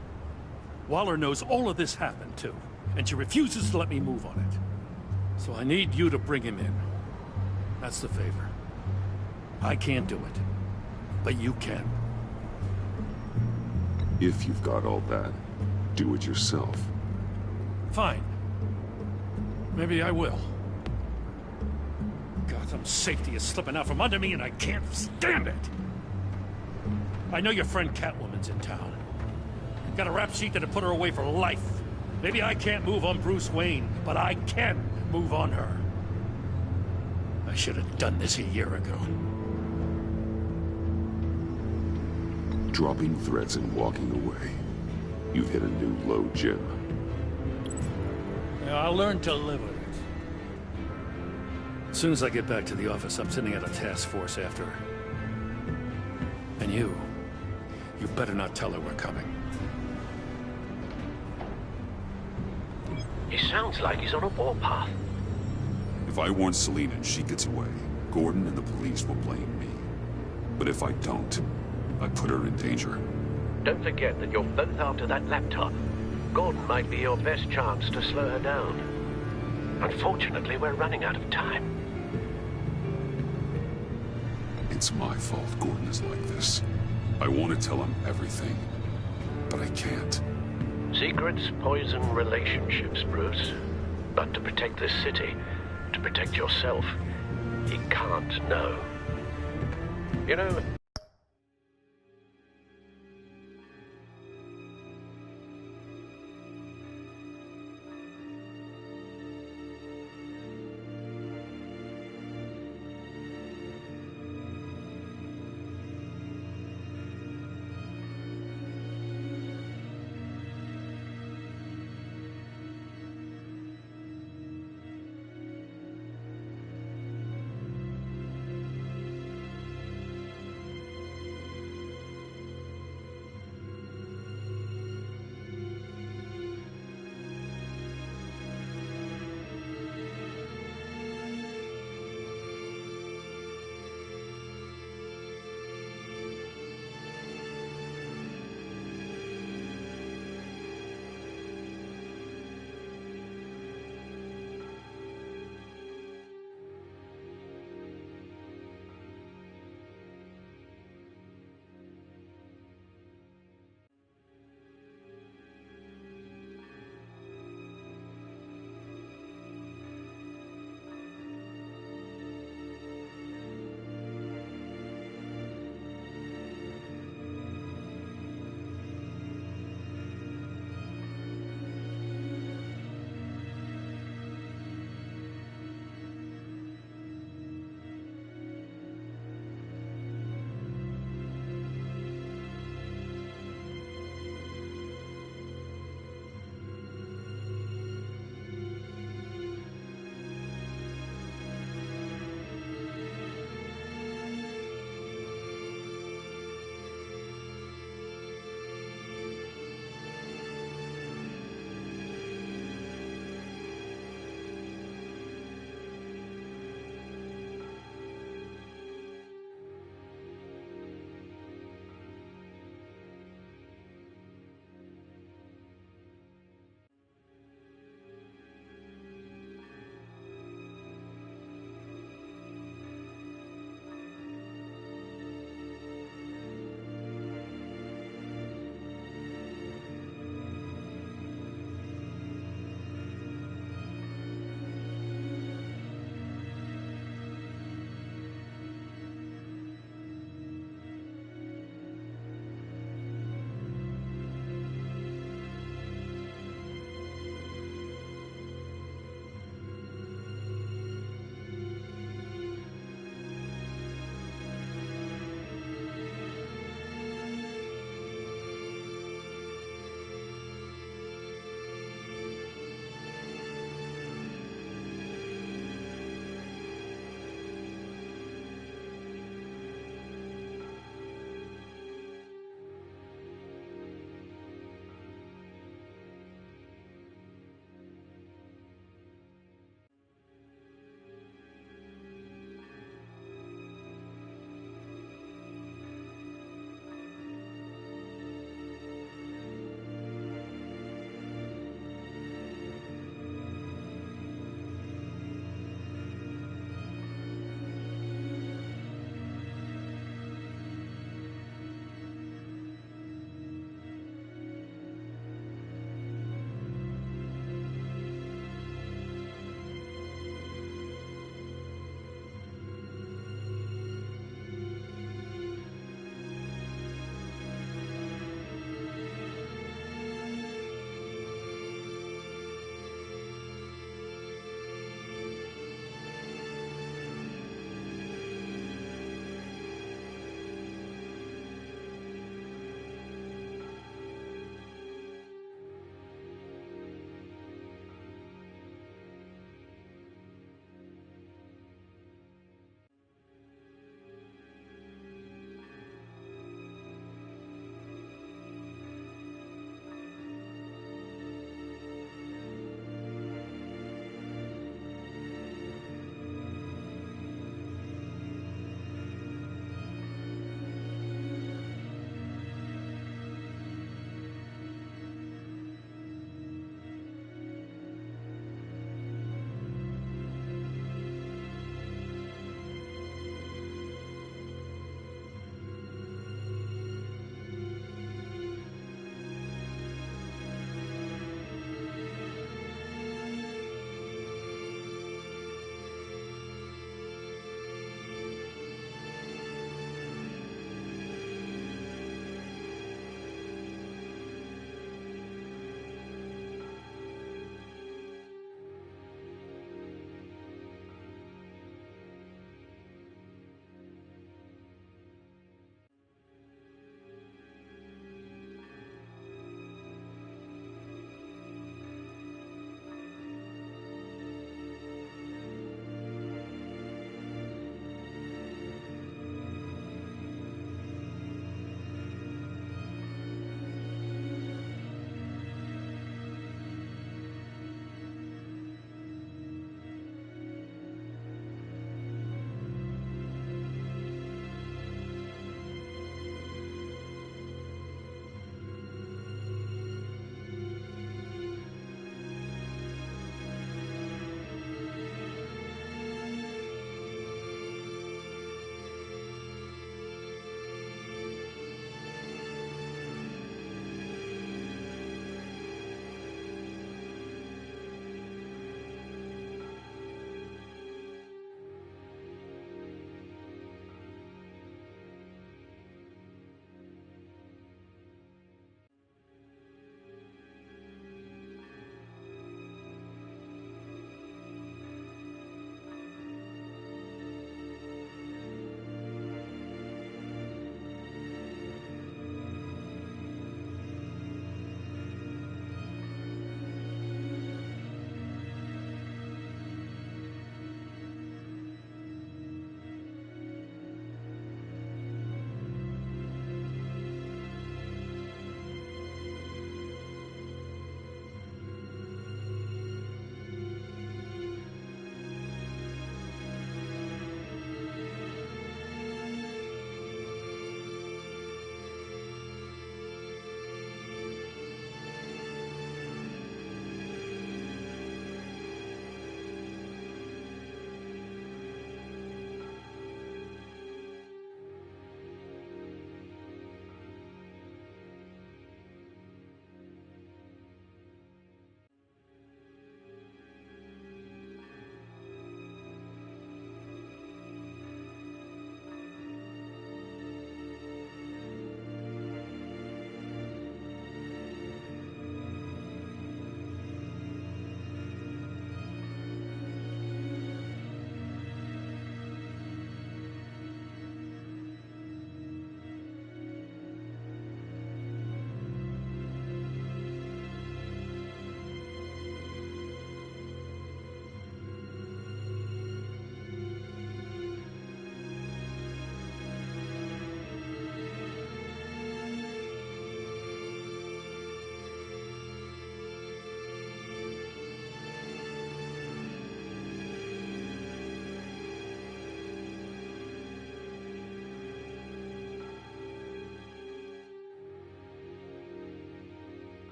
Waller knows all of this happened too, and she refuses to let me move on it. So I need you to bring him in. That's the favor. I can't do it, but you can. If you've got all that, do it yourself. Fine. Maybe I will. Gotham safety is slipping out from under me and I can't stand it! I know your friend Catwoman's in town. Got a rap sheet that'd put her away for life. Maybe I can't move on Bruce Wayne, but I can move on her. I should have done this a year ago. Dropping threats and walking away. You've hit a new low, Jim. Yeah, I'll learn to live with it. As soon as I get back to the office, I'm sending out a task force after her. And you better not tell her we're coming. He sounds like he's on a warpath. If I warn Selina and she gets away, Gordon and the police will blame me. But if I don't, I put her in danger. Don't forget that you're both after that laptop. Gordon might be your best chance to slow her down. Unfortunately, we're running out of time. It's my fault Gordon is like this. I want to tell him everything, but I can't. Secrets poison relationships, Bruce. But to protect this city, to protect yourself, he can't know. You know...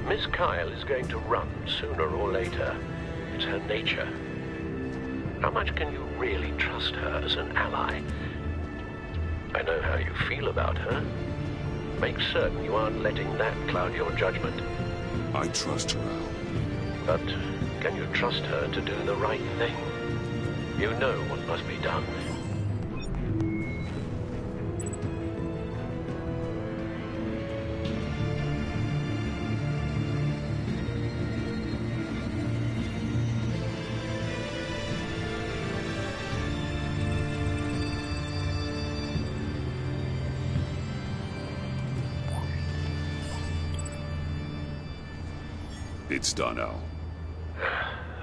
Miss Kyle is going to run sooner or later. It's her nature. How much can you really trust her as an ally? I know how you feel about her. Make certain you aren't letting that cloud your judgment. I trust her, Al. But can you trust her to do the right thing? You know what must be done. It's done, Al.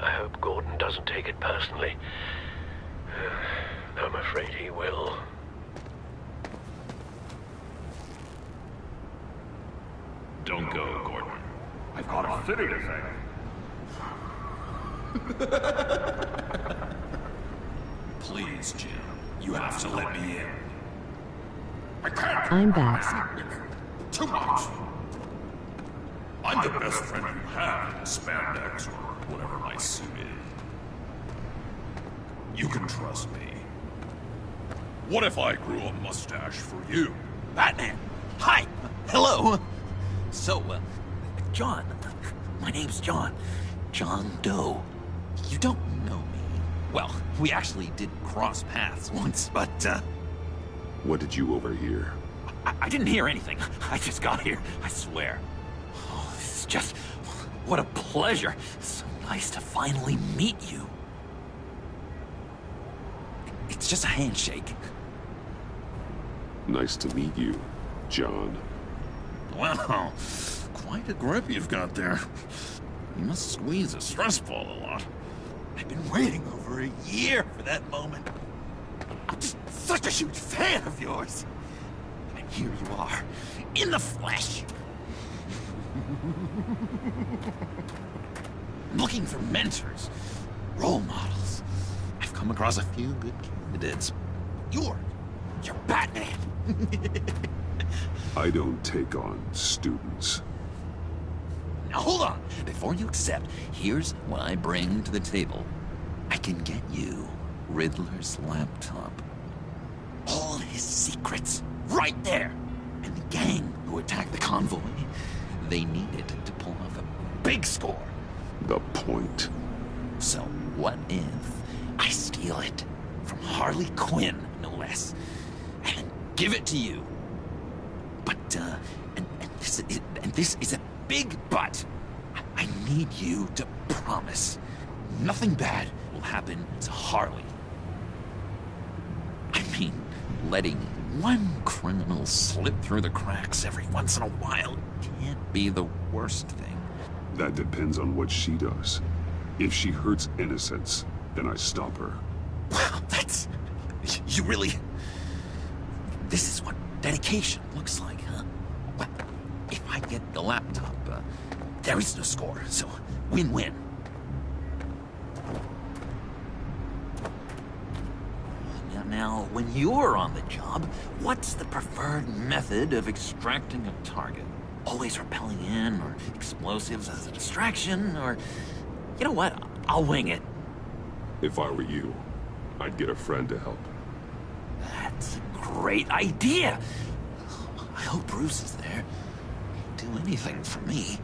I hope Gordon doesn't take it personally. I'm afraid he will. Don't go, Gordon. I've got a city to save. Please, Jim. You have to let me in. I can't! I'm back. Too much! I'm the best friend you have in spandex or whatever my suit is. You can trust me. What if I grew a mustache for you? Batman! Hi! Hello! So, John. My name's John. John Doe. You don't know me. Well, we actually did cross paths once, but, What did you overhear? I didn't hear anything. I just got here, I swear. Oh, this is just... what a pleasure. So nice to finally meet you. It's just a handshake. Nice to meet you, John. Wow, quite a grip you've got there. You must squeeze a stress ball a lot. I've been waiting over a year for that moment. I'm just such a huge fan of yours. And here you are, in the flesh. I'm looking for mentors, role models. I've come across a few good candidates. You're Batman. I don't take on students. Now hold on. Before you accept, here's what I bring to the table. I can get you Riddler's laptop. All his secrets, right there. And the gang who attacked the convoy, they needed to pull off a big score. The point. So what if I steal it from Harley Quinn, no less, and give it to you? But, and this is a big but. I need you to promise nothing bad will happen to Harley. I mean, letting one criminal slip through the cracks every once in a while can't be the worst thing. That depends on what she does. If she hurts innocents, then I stop her. Wow, that's... you really... This is what dedication looks like, huh? Well, if I get the laptop, there is no score, so win-win. Now, when you're on the job, what's the preferred method of extracting a target? Always rappelling in, or explosives as a distraction, or... You know what? I'll wing it. If I were you, I'd get a friend to help. That's a great idea! I hope Bruce is there. He'd do anything for me.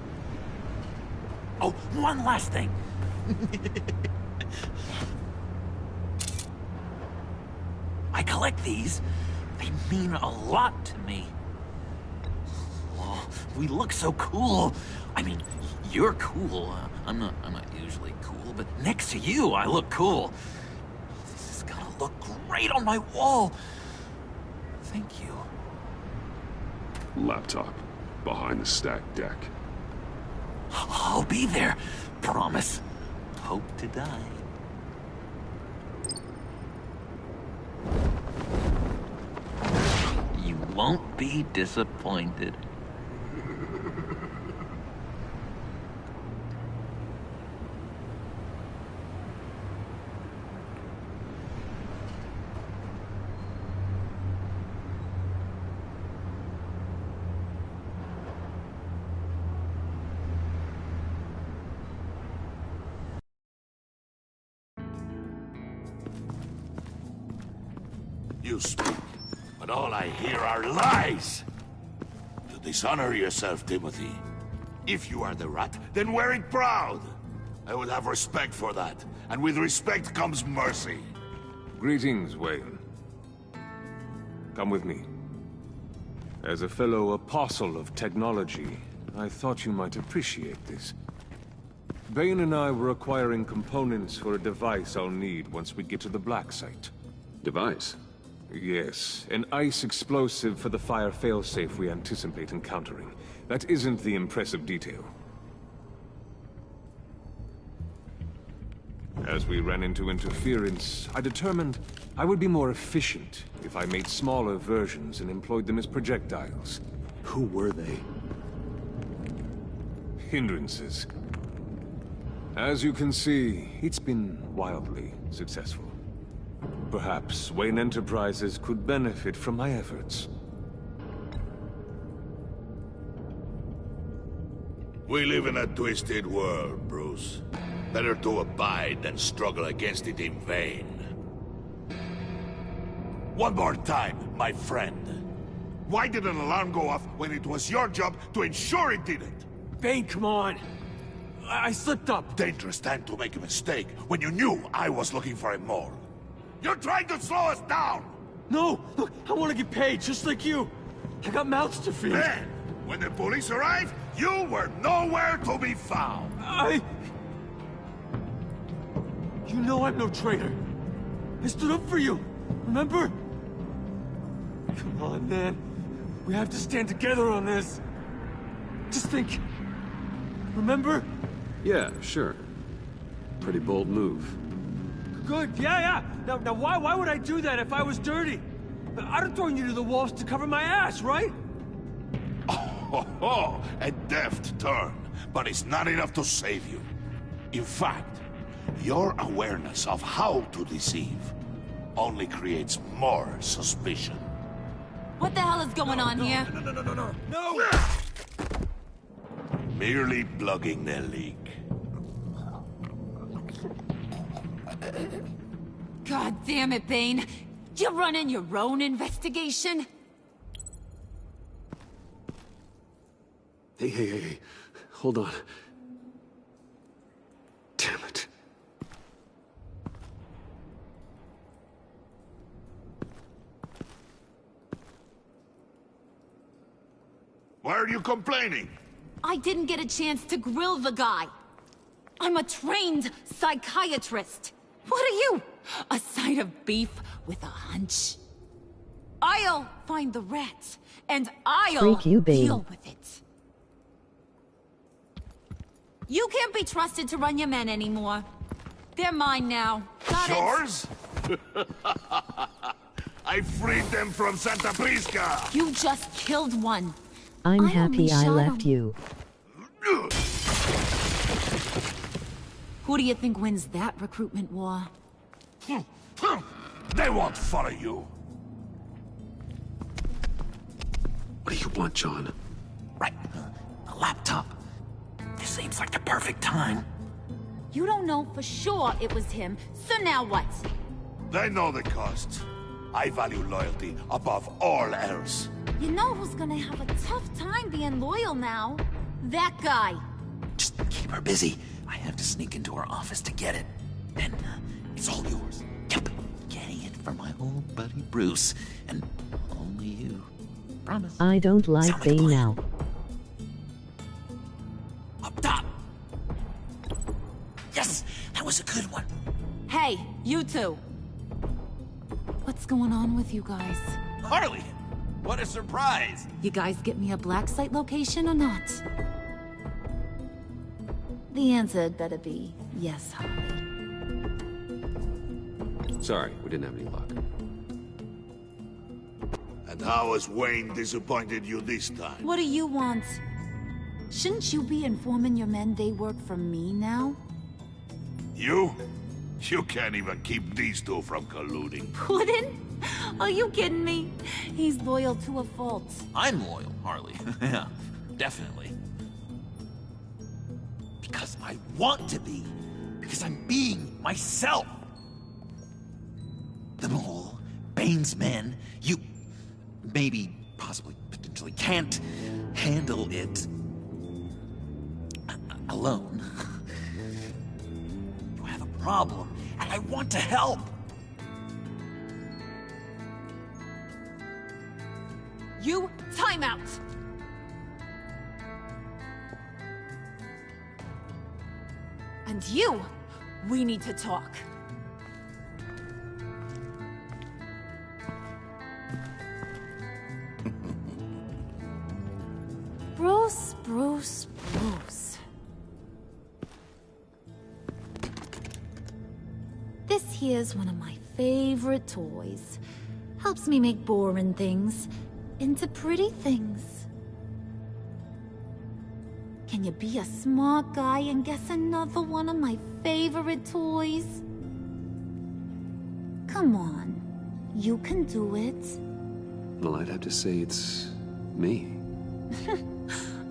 Oh, one last thing. I collect these. They mean a lot to me. Oh, we look so cool. I mean, you're cool. I'm not usually cool, but next to you, I look cool. This is gonna look great on my wall. Thank you. Laptop. Behind the stacked deck. I'll be there. Promise. Hope to die. You won't be disappointed. speak, but all I hear are lies! You dishonor yourself, Timothy. If you are the rat, then wear it proud! I will have respect for that, and with respect comes mercy. Greetings, Wayne. Come with me. As a fellow apostle of technology, I thought you might appreciate this. Bane and I were acquiring components for a device I'll need once we get to the Black Site. Device? Yes, an ice explosive for the fire failsafe we anticipate encountering. That isn't the impressive detail. As we ran into interference, I determined I would be more efficient if I made smaller versions and employed them as projectiles. Who were they? Hindrances. As you can see, it's been wildly successful. Perhaps Wayne Enterprises could benefit from my efforts. We live in a twisted world, Bruce. Better to abide than struggle against it in vain. One more time, my friend. Why did an alarm go off when it was your job to ensure it didn't? Bane, come on! I slipped up! Dangerous time to make a mistake when you knew I was looking for a mole. You're trying to slow us down! No! Look, I want to get paid, just like you! I got mouths to feed! Then, when the police arrived, you were nowhere to be found! You know I'm no traitor. I stood up for you, remember? Come on, man. We have to stand together on this. Just think. Remember? Yeah, sure. Pretty bold move. Good, yeah. Now why would I do that if I was dirty? I'd have thrown you to the wolves to cover my ass, right? Oh, a deft turn, but it's not enough to save you. In fact, your awareness of how to deceive only creates more suspicion. What the hell is going on here? No! Merely plugging the leak. God damn it, Bane. You're running your own investigation? Hey. Hold on. Damn it. Why are you complaining? I didn't get a chance to grill the guy. I'm a trained psychiatrist. What are you? A side of beef with a hunch? I'll find the rat, and I'll Freak you, Bane. deal with it. You can't be trusted to run your men anymore. They're mine now. Got it? Yours? I freed them from Santa Prisca! You just killed one. I'm I happy only I shot left him. you. Who do you think wins that recruitment war? They won't follow you. What do you want, John? Right. A laptop. This seems like the perfect time. You don't know for sure it was him, so now what? They know the cost. I value loyalty above all else. You know who's gonna have a tough time being loyal now? That guy. Just keep her busy. I have to sneak into her office to get it. Then, it's all yours. Yep. Getting it from my old buddy Bruce. And only you. Promise. I don't like Bane now. Up top! Yes! That was a good one. Hey, you two. What's going on with you guys? Harley! What a surprise! You guys get me a black site location or not? The answer had better be yes, Harley. Sorry, we didn't have any luck. And how has Wayne disappointed you this time? What do you want? Shouldn't you be informing your men they work for me now? You? You can't even keep these two from colluding. Puddin'? Are you kidding me? He's loyal to a fault. I'm loyal, Harley. Yeah, definitely. Because I want to be. Because I'm being myself. The mole, Bane Kane's men, you maybe, possibly, potentially can't handle it alone. You have a problem, and I want to help. You, time out! And you, we need to talk. Bruce. This here's one of my favorite toys. Helps me make boring things into pretty things. Can you be a smart guy and guess another one of my favorite toys? Come on, you can do it. Well, I'd have to say it's me.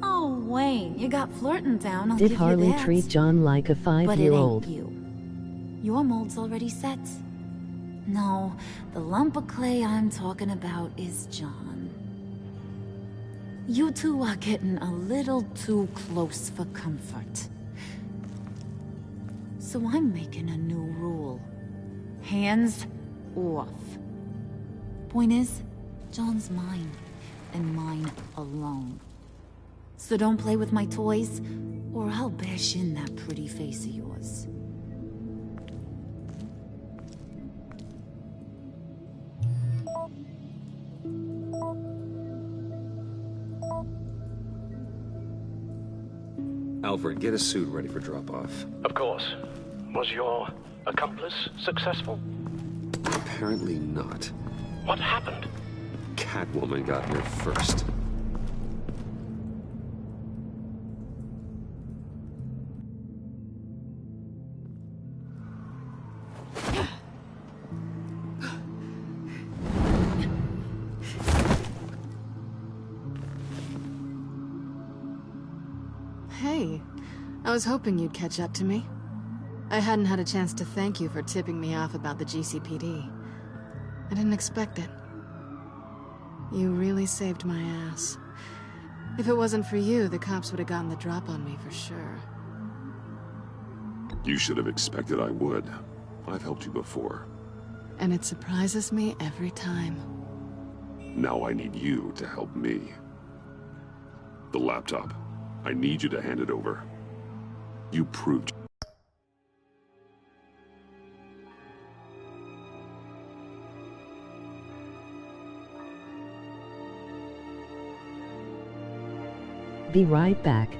Oh, Wayne, you got flirting down, I'll Did give Harley you that. treat John like a But it 5-year-old? ain't you. Your mold's already set. No, the lump of clay I'm talking about is John. You two are getting a little too close for comfort. So I'm making a new rule. Hands off. Point is, John's mine, and mine alone. So don't play with my toys, or I'll bash in that pretty face of yours. Alfred, get a suit ready for drop-off. Of course. Was your accomplice successful? Apparently not. What happened? Catwoman got here first. Hey, I was hoping you'd catch up to me. I hadn't had a chance to thank you for tipping me off about the GCPD. I didn't expect it. You really saved my ass. If it wasn't for you, the cops would have gotten the drop on me for sure. You should have expected I would. I've helped you before. And it surprises me every time. Now I need you to help me. The laptop. I need you to hand it over. You proved... Be right back.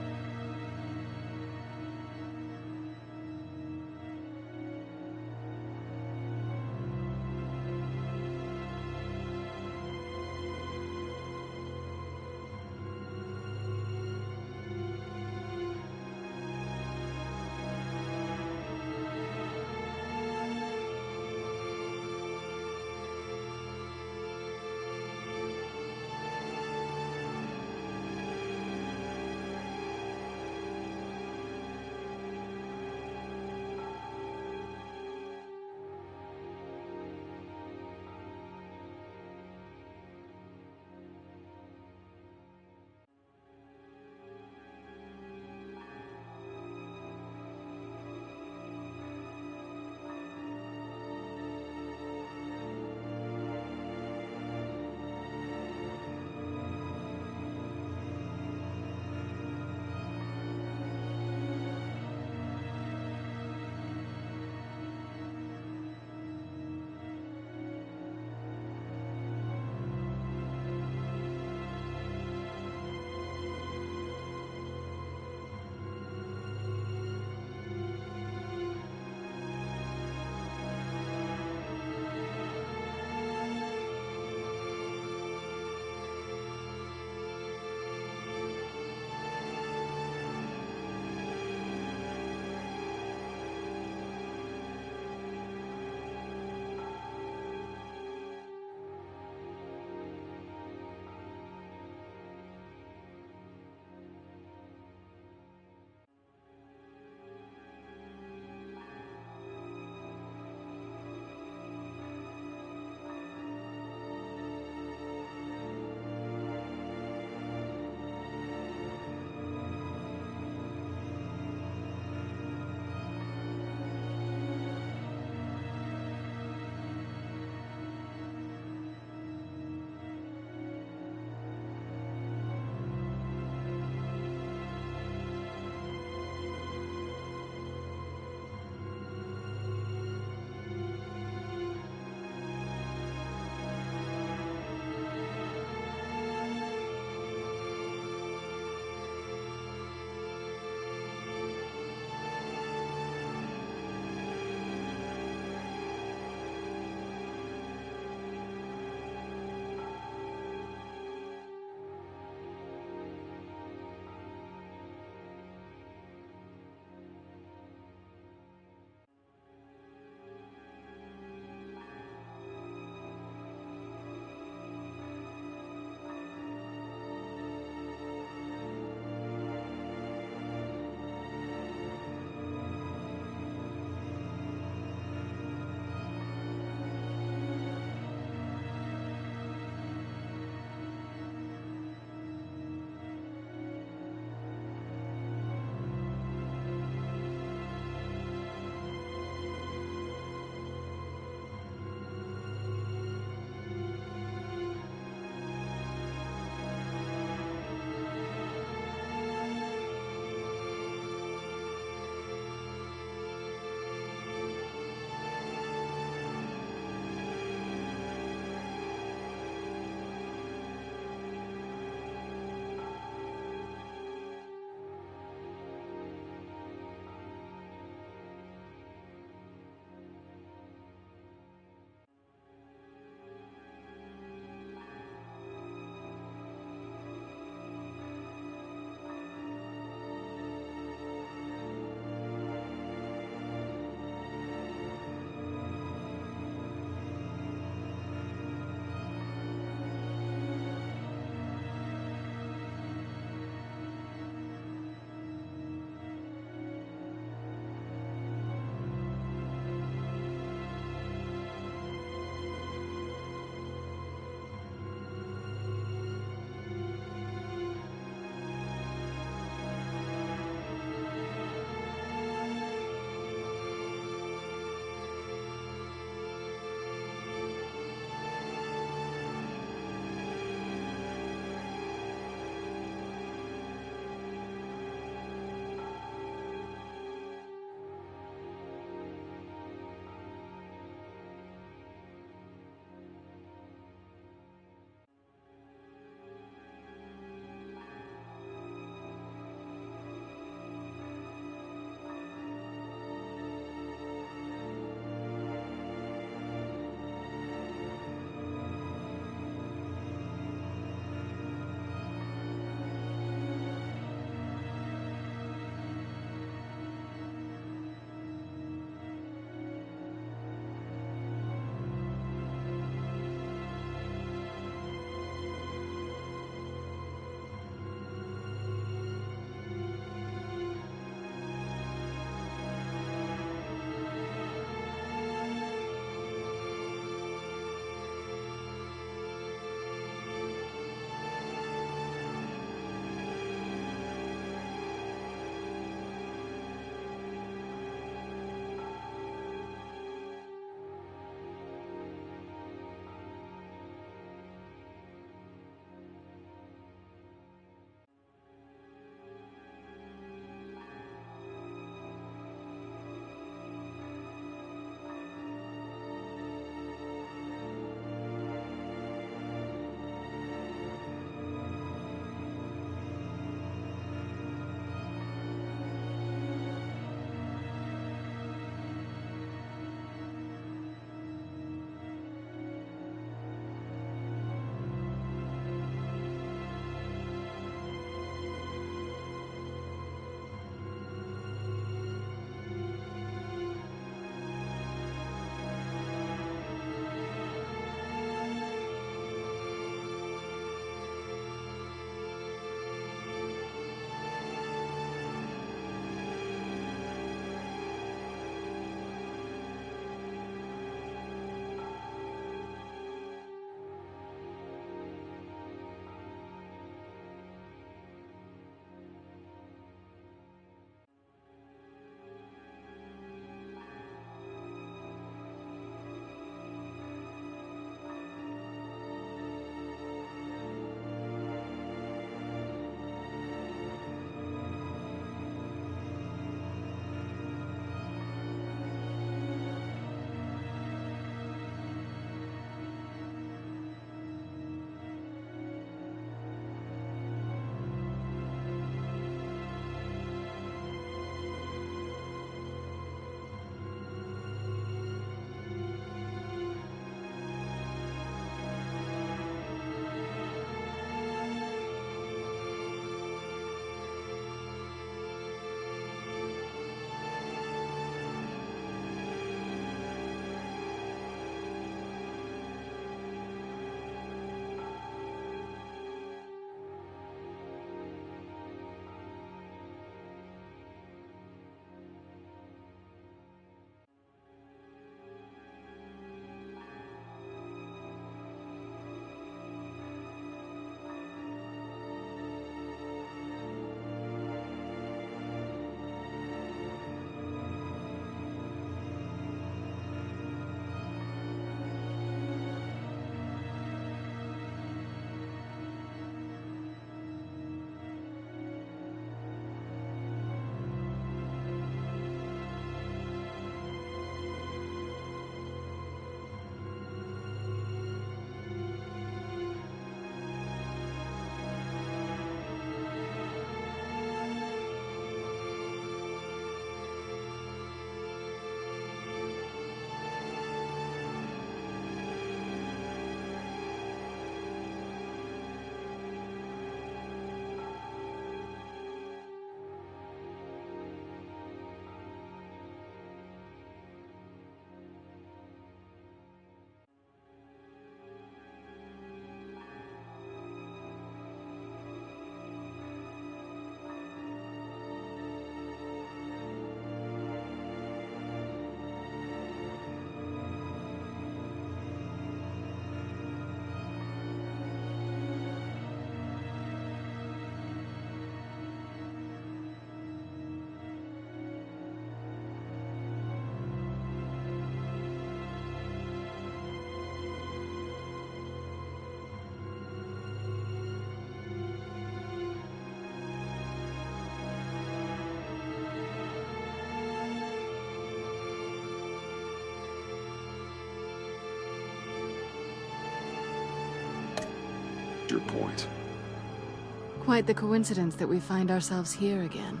Quite the coincidence that we find ourselves here again.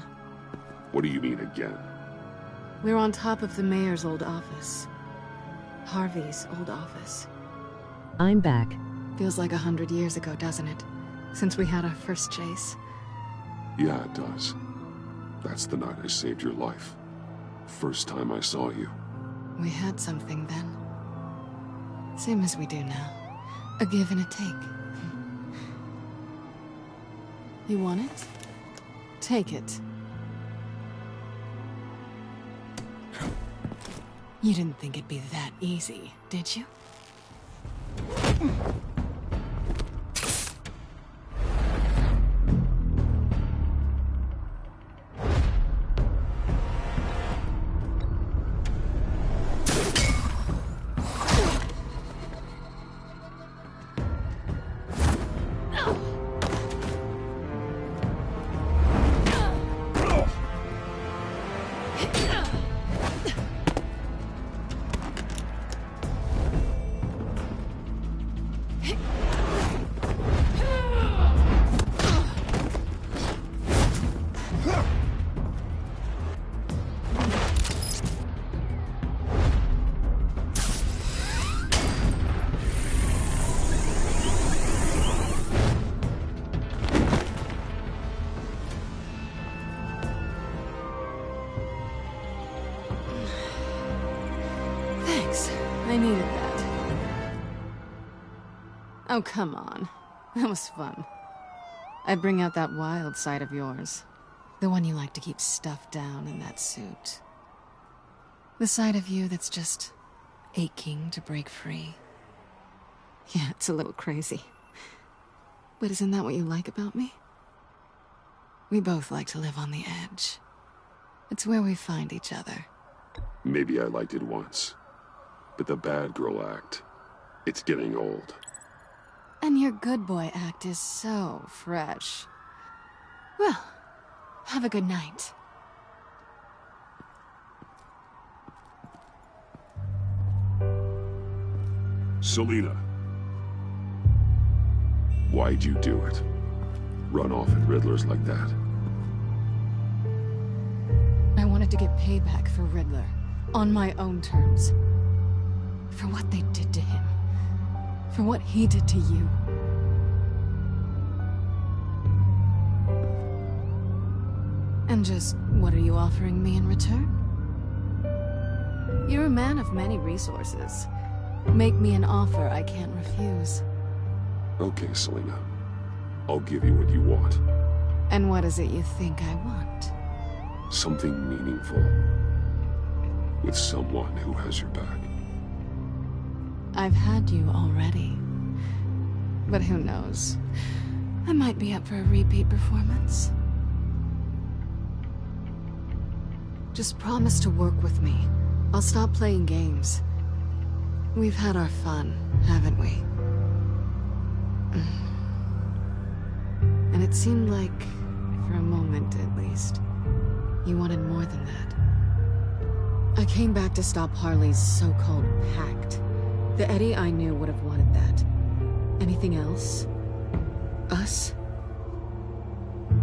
What do you mean again? We're on top of the mayor's old office. Harvey's old office. I'm back. Feels like 100 years ago, doesn't it? Since we had our first chase. Yeah, it does. That's the night I saved your life. First time I saw you. We had something then. Same as we do now. A give and a take. You want it? Take it. You didn't think it'd be that easy, did you? I needed that. Oh, come on. That was fun. I bring out that wild side of yours. The one you like to keep stuffed down in that suit. The side of you that's just aching to break free. Yeah, it's a little crazy. But isn't that what you like about me? We both like to live on the edge. It's where we find each other. Maybe I liked it once. But the bad girl act, it's getting old. And your good boy act is so fresh. Well, have a good night. Selina. Why'd you do it? Run off at Riddlers like that? I wanted to get payback for Riddler. On my own terms. For what they did to him. For what he did to you. And just, what are you offering me in return? You're a man of many resources. Make me an offer I can't refuse. Okay, Selina. I'll give you what you want. And what is it you think I want? Something meaningful. With someone who has your back. I've had you already. But who knows? I might be up for a repeat performance. Just promise to work with me. I'll stop playing games. We've had our fun, haven't we? And it seemed like, for a moment at least, you wanted more than that. I came back to stop Harley's so-called pact. The Eddie I knew would have wanted that. Anything else? Us?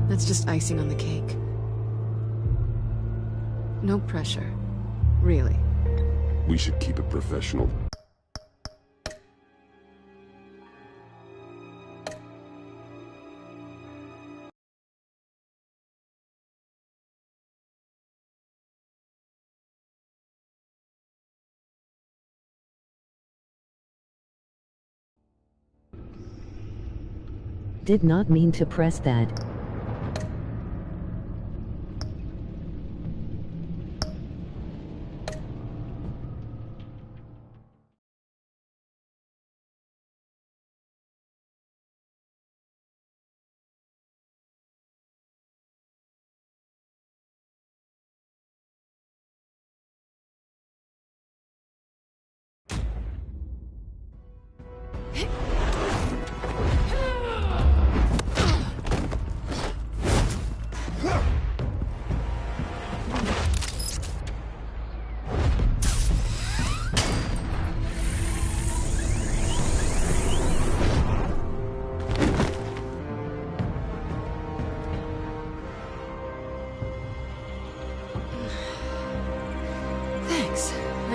That's just icing on the cake. No pressure. Really. We should keep it professional. Did not mean to press that.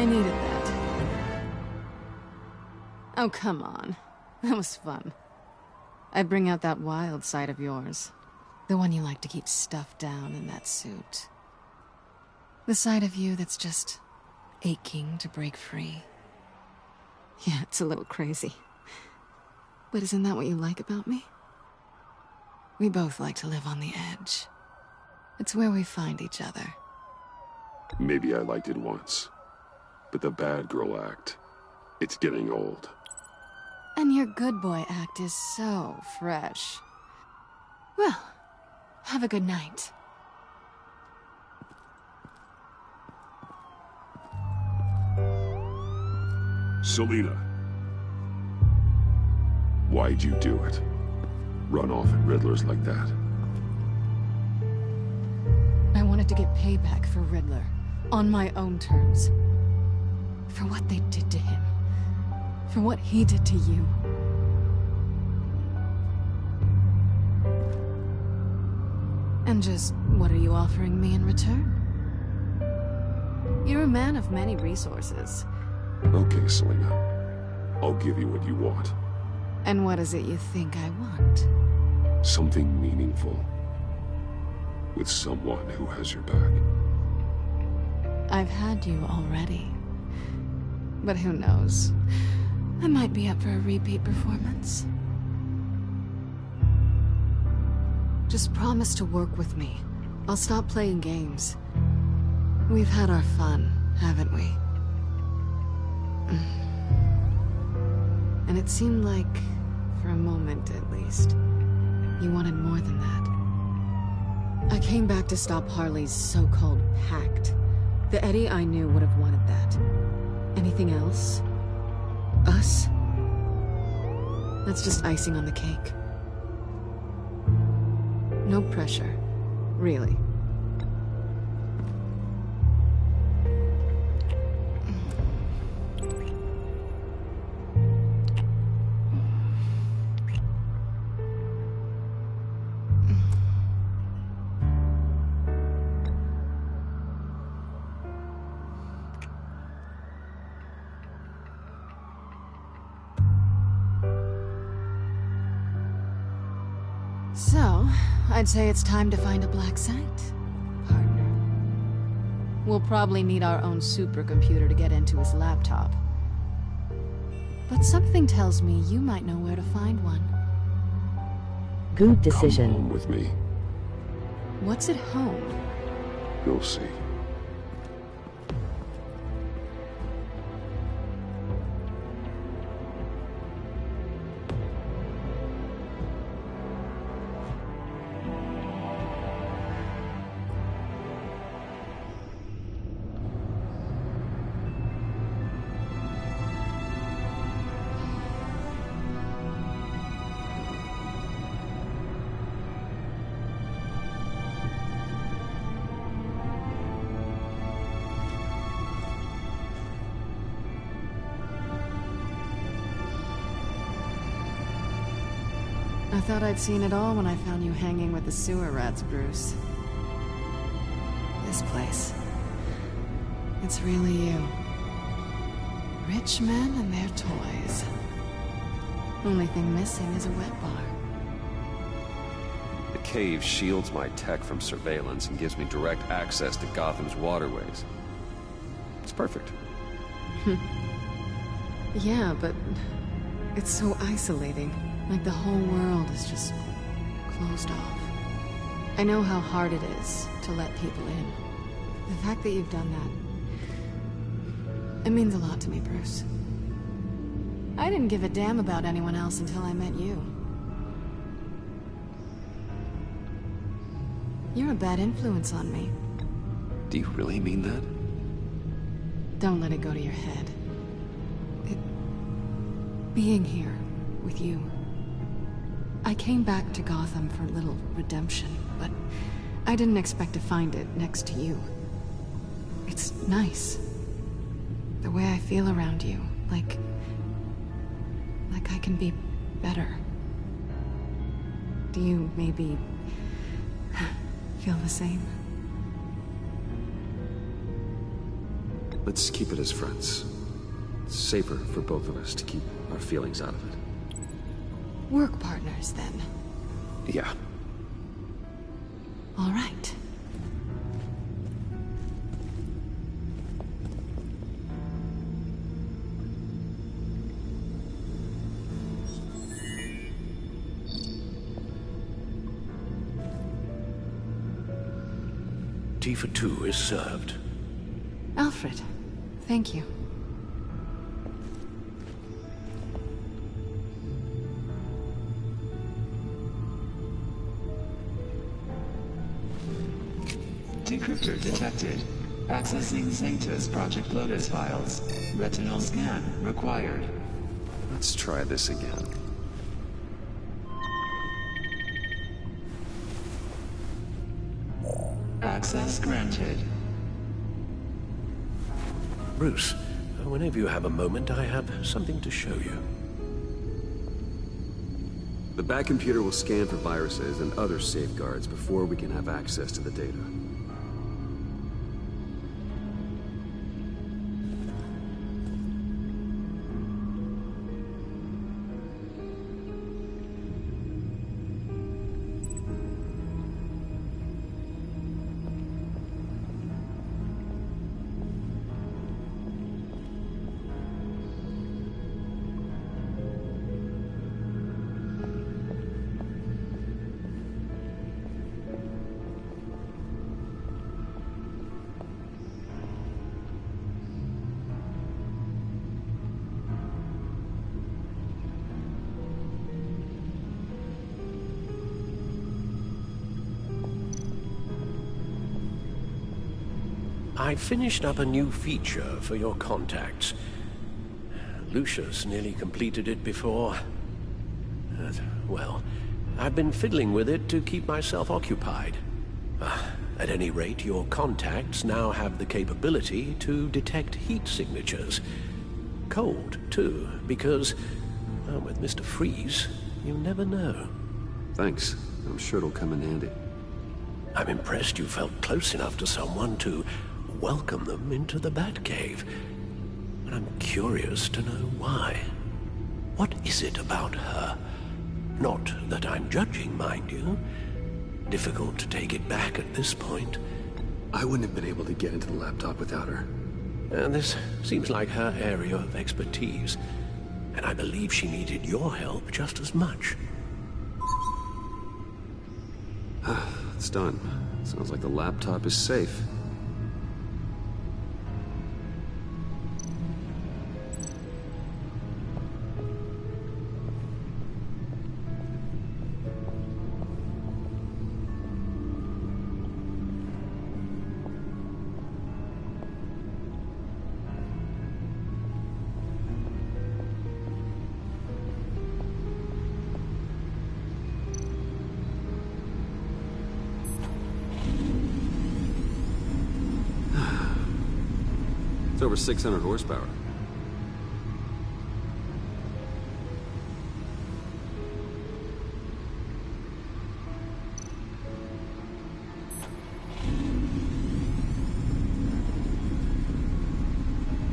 I needed that. Oh, come on. That was fun. I bring out that wild side of yours. The one you like to keep stuffed down in that suit. The side of you that's just aching to break free. Yeah, it's a little crazy. But isn't that what you like about me? We both like to live on the edge. It's where we find each other. Maybe I liked it once. But the bad girl act, it's getting old. And your good boy act is so fresh. Well, have a good night. Selina. Why'd you do it? Run off at Riddlers like that? I wanted to get payback for Riddler, on my own terms. For what they did to him. For what he did to you. And just, what are you offering me in return? You're a man of many resources. Okay, Selina. I'll give you what you want. And what is it you think I want? Something meaningful. With someone who has your back. I've had you already. But who knows? I might be up for a repeat performance. Just promise to work with me. I'll stop playing games. We've had our fun, haven't we? And it seemed like, for a moment at least, you wanted more than that. I came back to stop Harley's so-called pact. The Eddie I knew would have wanted that. Anything else? Us? That's just icing on the cake. No pressure, really. So, I'd say it's time to find a black site, partner. We'll probably need our own supercomputer to get into his laptop. But something tells me you might know where to find one. Good decision. Come home with me. What's at home? You'll see. I thought I'd seen it all when I found you hanging with the sewer rats, Bruce. This place. It's really you. Rich men and their toys. Only thing missing is a wet bar. The cave shields my tech from surveillance and gives me direct access to Gotham's waterways. It's perfect. Yeah, but it's so isolating. Like the whole world is just closed off. I know how hard it is to let people in. The fact that you've done that, it means a lot to me, Bruce. I didn't give a damn about anyone else until I met you. You're a bad influence on me. Do you really mean that? Don't let it go to your head. Being here with you. I came back to Gotham for a little redemption, but I didn't expect to find it next to you. It's nice. The way I feel around you, like I can be better. Do you maybe feel the same? Let's keep it as friends. It's safer for both of us to keep our feelings out of it. Work partners, then. Yeah. All right. Tea for two is served. Alfred, thank you. Decryptor detected. Accessing Zeta's Project Lotus files. Retinal scan required. Let's try this again. Access granted. Bruce, whenever you have a moment, I have something to show you. The back computer will scan for viruses and other safeguards before we can have access to the data. I finished up a new feature for your contacts. Lucius nearly completed it before. Well, I've been fiddling with it to keep myself occupied. At any rate, your contacts now have the capability to detect heat signatures. Cold, too, because, well, with Mr. Freeze, you never know. Thanks. I'm sure it'll come in handy. I'm impressed you felt close enough to someone to welcome them into the Batcave. But I'm curious to know why. What is it about her? Not that I'm judging, mind you. Difficult to take it back at this point. I wouldn't have been able to get into the laptop without her. This seems like her area of expertise, and I believe she needed your help just as much. It's done. Sounds like the laptop is safe. It's over 600 horsepower.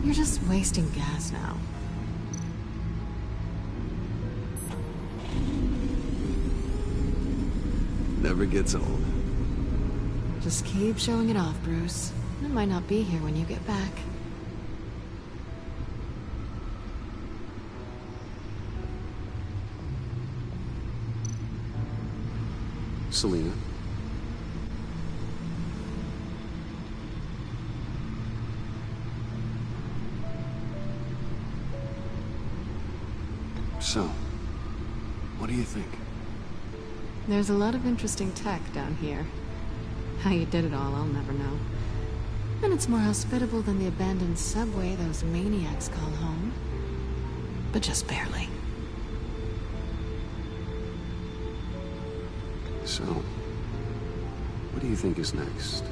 You're just wasting gas now. Never gets old. Just keep showing it off, Bruce. I might not be here when you get back. Selina. So, what do you think? There's a lot of interesting tech down here. How you did it all, I'll never know. And it's more hospitable than the abandoned subway those maniacs call home. But just barely. So, what do you think is next?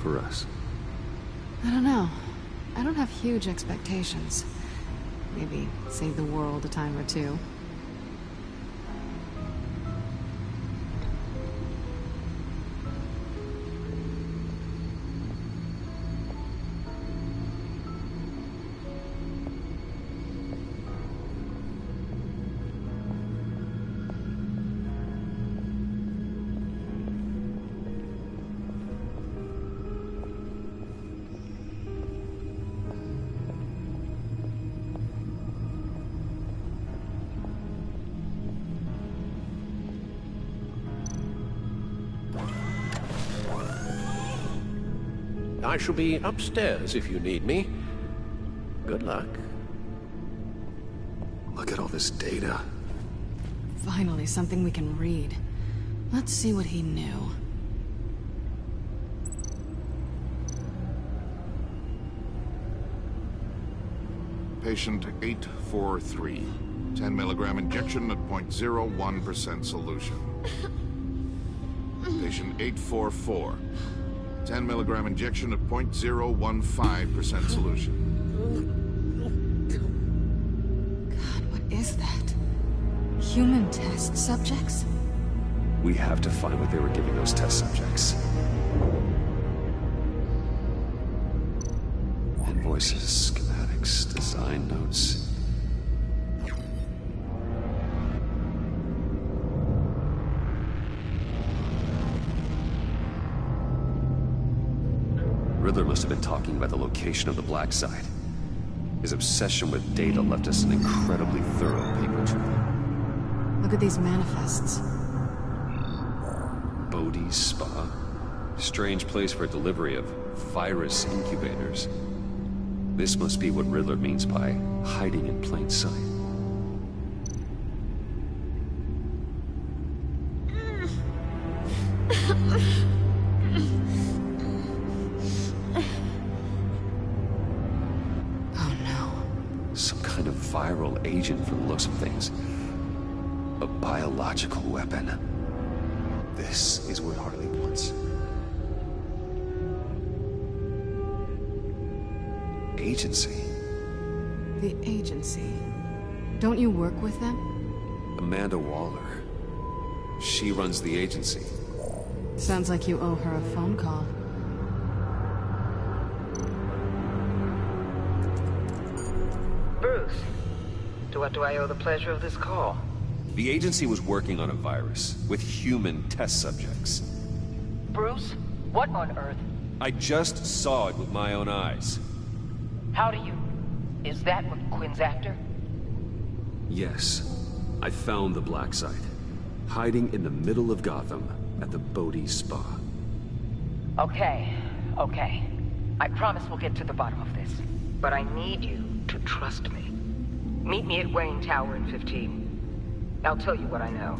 For us? I don't know. I don't have huge expectations. Maybe save the world a time or two. I shall be upstairs if you need me. Good luck. Look at all this data. Finally, something we can read. Let's see what he knew. Patient 843. 10 milligram injection at 0.01% solution. Patient 844. 10 milligram injection at 0.015% solution. God, what is that? Human test subjects? We have to find what they were giving those test subjects. Invoices, schematics, design notes. Riddler must have been talking about the location of the black site. His obsession with data left us an incredibly thorough paper trail. Look at these manifests. Bodhi's Spa. Strange place for delivery of virus incubators. This must be what Riddler means by hiding in plain sight. Oh no. Some kind of viral agent from the looks of things. A biological weapon. This is what Harley wants. Agency. The agency. Don't you work with them? Amanda Waller. She runs the agency. Sounds like you owe her a phone call. Bruce, to what do I owe the pleasure of this call? The agency was working on a virus with human test subjects. Bruce, what on earth? I just saw it with my own eyes. How do you... Is that what Quinn's after? Yes. I found the black site. Hiding in the middle of Gotham at the Bodhi Spa. Okay. I promise we'll get to the bottom of this. But I need you to trust me. Meet me at Wayne Tower in 15. I'll tell you what I know.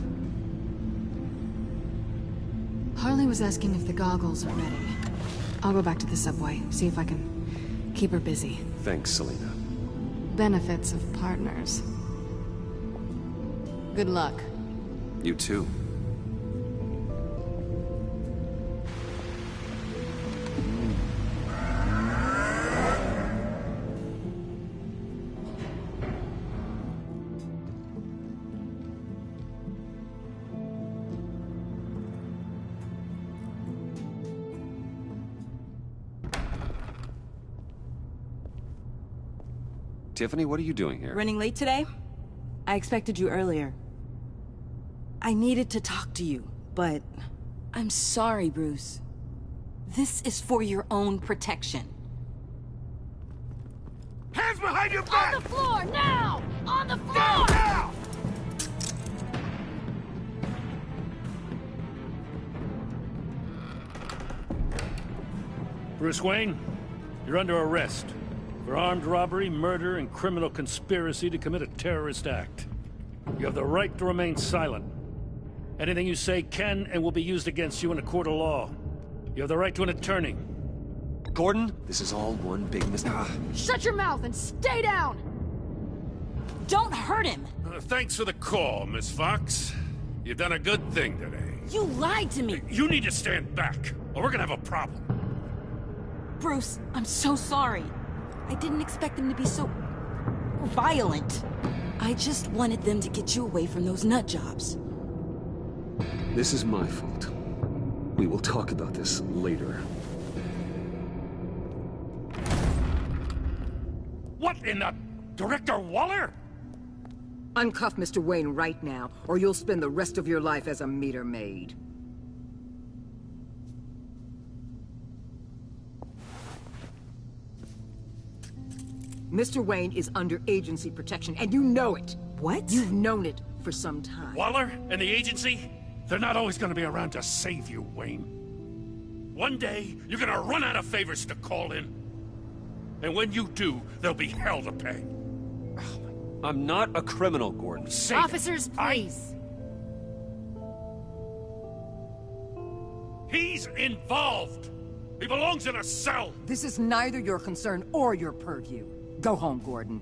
Harley was asking if the goggles are ready. I'll go back to the subway, see if I can keep her busy. Thanks, Selena. Benefits of partners. Good luck. You too. Tiffany, what are you doing here? Running late today? I expected you earlier. I needed to talk to you, but... I'm sorry, Bruce. This is for your own protection. Hands behind your back! On the floor, now! On the floor! Now! Bruce Wayne, you're under arrest for armed robbery, murder, and criminal conspiracy to commit a terrorist act. You have the right to remain silent. Anything you say can and will be used against you in a court of law. You have the right to an attorney. Gordon, this is all one big Shut your mouth and stay down! Don't hurt him! Thanks for the call, Miss Fox. You've done a good thing today. You lied to me! You need to stand back, or we're gonna have a problem. Bruce, I'm so sorry. I didn't expect them to be so... violent. I just wanted them to get you away from those nut jobs. This is my fault. We will talk about this later. What in the... Director Waller? Uncuff Mr. Wayne right now, or you'll spend the rest of your life as a meter maid. Mr. Wayne is under agency protection, and you know it. What? You've known it for some time. Waller and the agency? They're not always gonna be around to save you, Wayne. One day, you're gonna run out of favors to call in. And when you do, there'll be hell to pay. I'm not a criminal, Gordon. Say Officers, please. He's involved. He belongs in a cell. This is neither your concern or your purview. Go home, Gordon.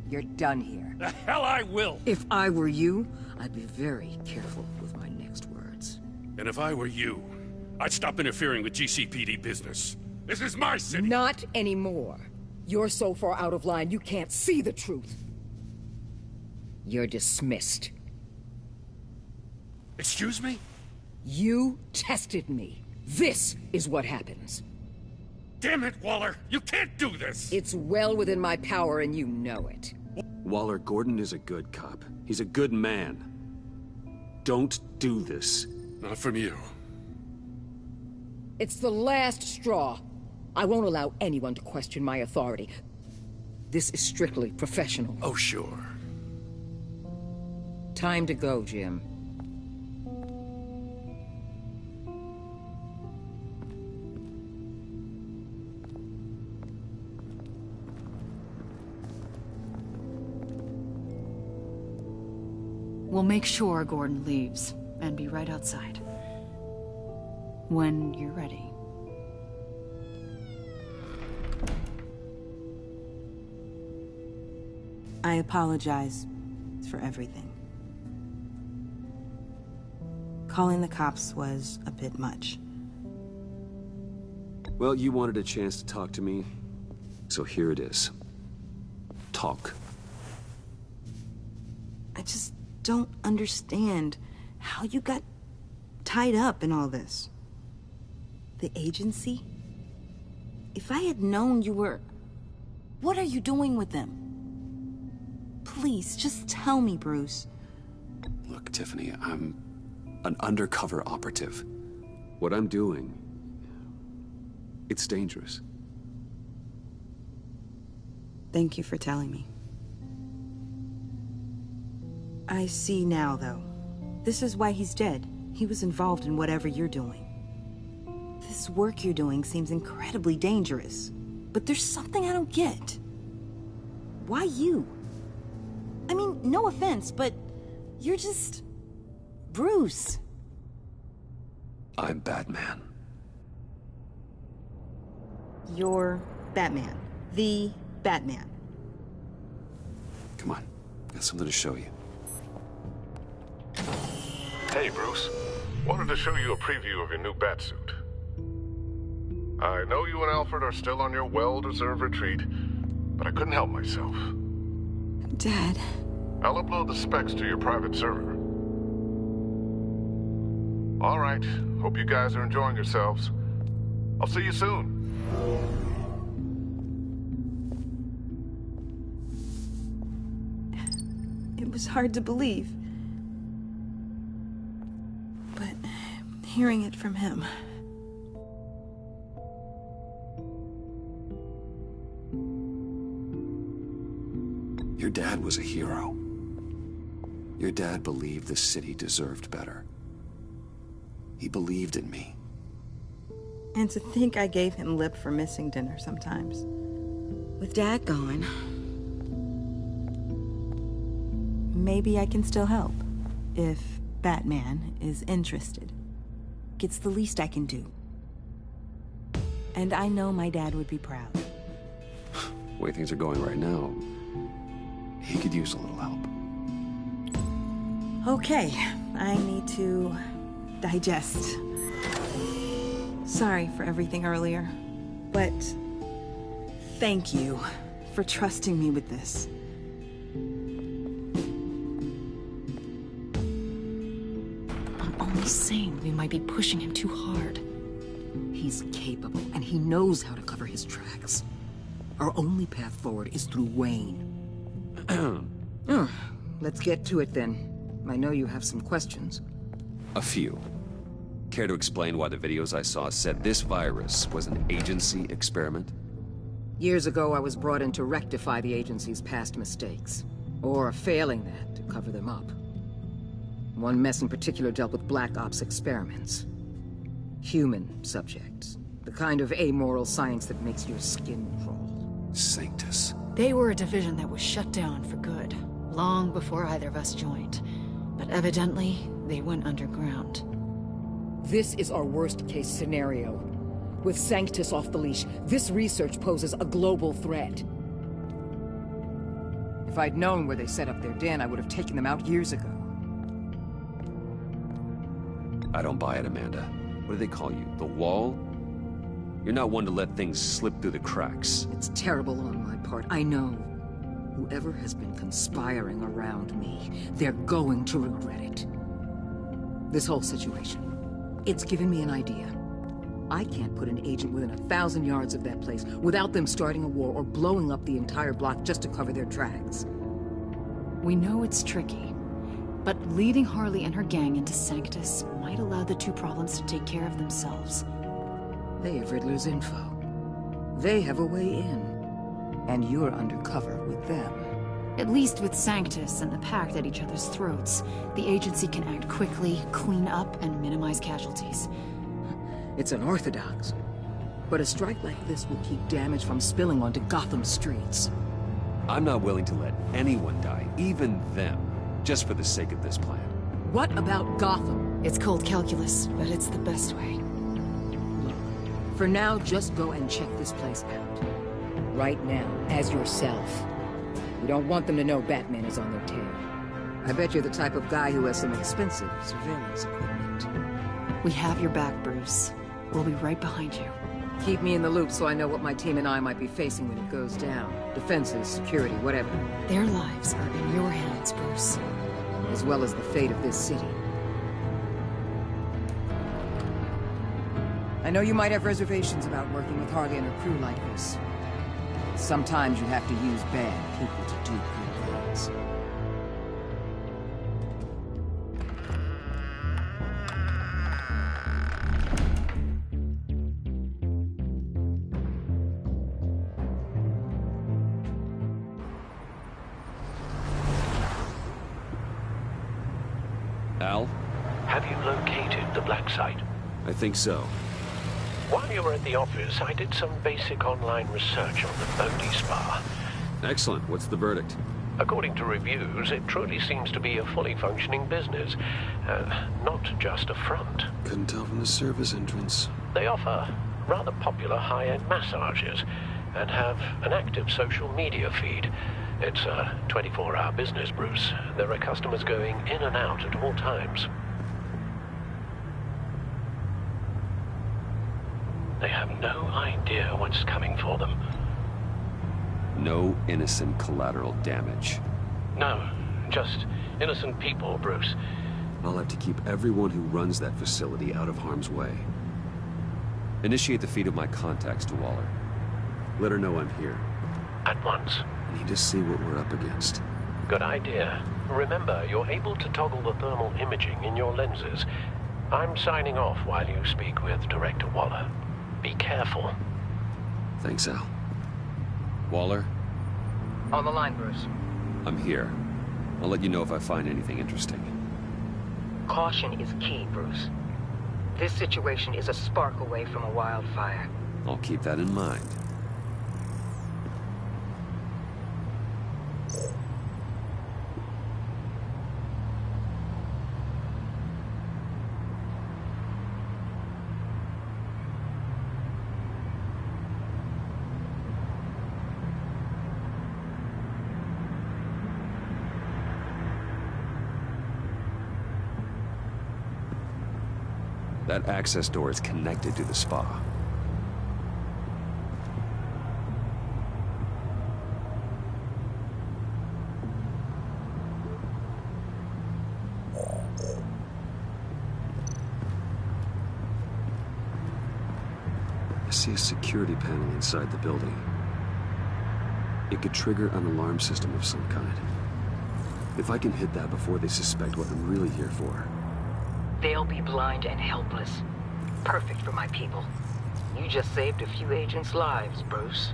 You're done here. The hell I will. If I were you, I'd be very careful with my next words. And if I were you, I'd stop interfering with GCPD business. This is my city. Not anymore. You're so far out of line, you can't see the truth. You're dismissed. Excuse me? You tested me. This is what happens. Damn it, Waller! You can't do this! It's well within my power and you know it. Waller, Gordon is a good cop. He's a good man. Don't do this. Not from you. It's the last straw. I won't allow anyone to question my authority. This is strictly professional. Oh, sure. Time to go, Jim. We'll make sure Gordon leaves, and be right outside. When you're ready. I apologize for everything. Calling the cops was a bit much. Well, you wanted a chance to talk to me, so here it is. Talk. I just don't understand how you got tied up in all this. The agency? If I had known you were... What are you doing with them? Please, just tell me, Bruce. Look, Tiffany, I'm an undercover operative. What I'm doing, it's dangerous. Thank you for telling me. I see now, though. This is why he's dead. He was involved in whatever you're doing. This work you're doing seems incredibly dangerous. But there's something I don't get. Why you? I mean, no offense, but you're just... Bruce. I'm Batman. You're Batman. The Batman. Come on, got something to show you. Hey, Bruce. Wanted to show you a preview of your new Batsuit. I know you and Alfred are still on your well-deserved retreat, but I couldn't help myself. Dad. I'll upload the specs to your private server. All right. Hope you guys are enjoying yourselves. I'll see you soon. It was hard to believe. But hearing it from him... Your dad was a hero. Your dad believed the city deserved better. He believed in me. And to think I gave him lip for missing dinner sometimes. With Dad gone, maybe I can still help. If Batman is interested. It's the least I can do. And I know my dad would be proud. The way things are going right now, he could use a little help. Okay, I need to digest. Sorry for everything earlier, but thank you for trusting me with this. I'm only saying we might be pushing him too hard. He's capable, and he knows how to cover his tracks. Our only path forward is through Wayne. Let's get to it then. I know you have some questions. A few. Care to explain why the videos I saw said this virus was an agency experiment? Years ago, I was brought in to rectify the agency's past mistakes. Or, failing that, to cover them up. One mess in particular dealt with Black Ops experiments. Human subjects. The kind of amoral science that makes your skin crawl. Sanctus. They were a division that was shut down for good, long before either of us joined. But evidently, they went underground. This is our worst-case scenario. With Sanctus off the leash, this research poses a global threat. If I'd known where they set up their den, I would have taken them out years ago. I don't buy it, Amanda. What do they call you? The Wall? You're not one to let things slip through the cracks. It's terrible on my part, I know. Whoever has been conspiring around me, they're going to regret it. This whole situation, it's given me an idea. I can't put an agent within 1,000 yards of that place without them starting a war or blowing up the entire block just to cover their tracks. We know it's tricky, but leading Harley and her gang into Sanctus might allow the two problems to take care of themselves. They have Riddler's info. They have a way in. And you're undercover with them. At least with Sanctus and the Pact at each other's throats, the agency can act quickly, clean up, and minimize casualties. It's unorthodox. But a strike like this will keep damage from spilling onto Gotham streets. I'm not willing to let anyone die, even them, just for the sake of this plan. What about Gotham? It's cold calculus, but it's the best way. For now, just go and check this place out. Right now, as yourself. You don't want them to know Batman is on their tail. I bet you're the type of guy who has some expensive surveillance equipment. We have your back, Bruce. We'll be right behind you. Keep me in the loop so I know what my team and I might be facing when it goes down. Defenses, security, whatever. Their lives are in your hands, Bruce. As well as the fate of this city. I know you might have reservations about working with Harley and her crew like this. Sometimes you have to use bad people to do good things. Al? Have you located the black site? I think so. While you were at the office, I did some basic online research on the Bodhi Spa. Excellent. What's the verdict? According to reviews, it truly seems to be a fully functioning business, not just a front. Couldn't tell from the service entrance. They offer rather popular high-end massages and have an active social media feed. It's a 24-hour business, Bruce. There are customers going in and out at all times. They have no idea what's coming for them. No innocent collateral damage. No, just innocent people, Bruce. I'll have to keep everyone who runs that facility out of harm's way. Initiate the feed of my contacts to Waller. Let her know I'm here. At once. I need to see what we're up against. Good idea. Remember, you're able to toggle the thermal imaging in your lenses. I'm signing off while you speak with Director Waller. Be careful. Thanks, Al. Waller? On the line, Bruce. I'm here. I'll let you know if I find anything interesting. Caution is key, Bruce. This situation is a spark away from a wildfire. I'll keep that in mind. That access door is connected to the spa. I see a security panel inside the building. It could trigger an alarm system of some kind. If I can hit that before they suspect what I'm really here for. They'll be blind and helpless. Perfect for my people. You just saved a few agents' lives, Bruce.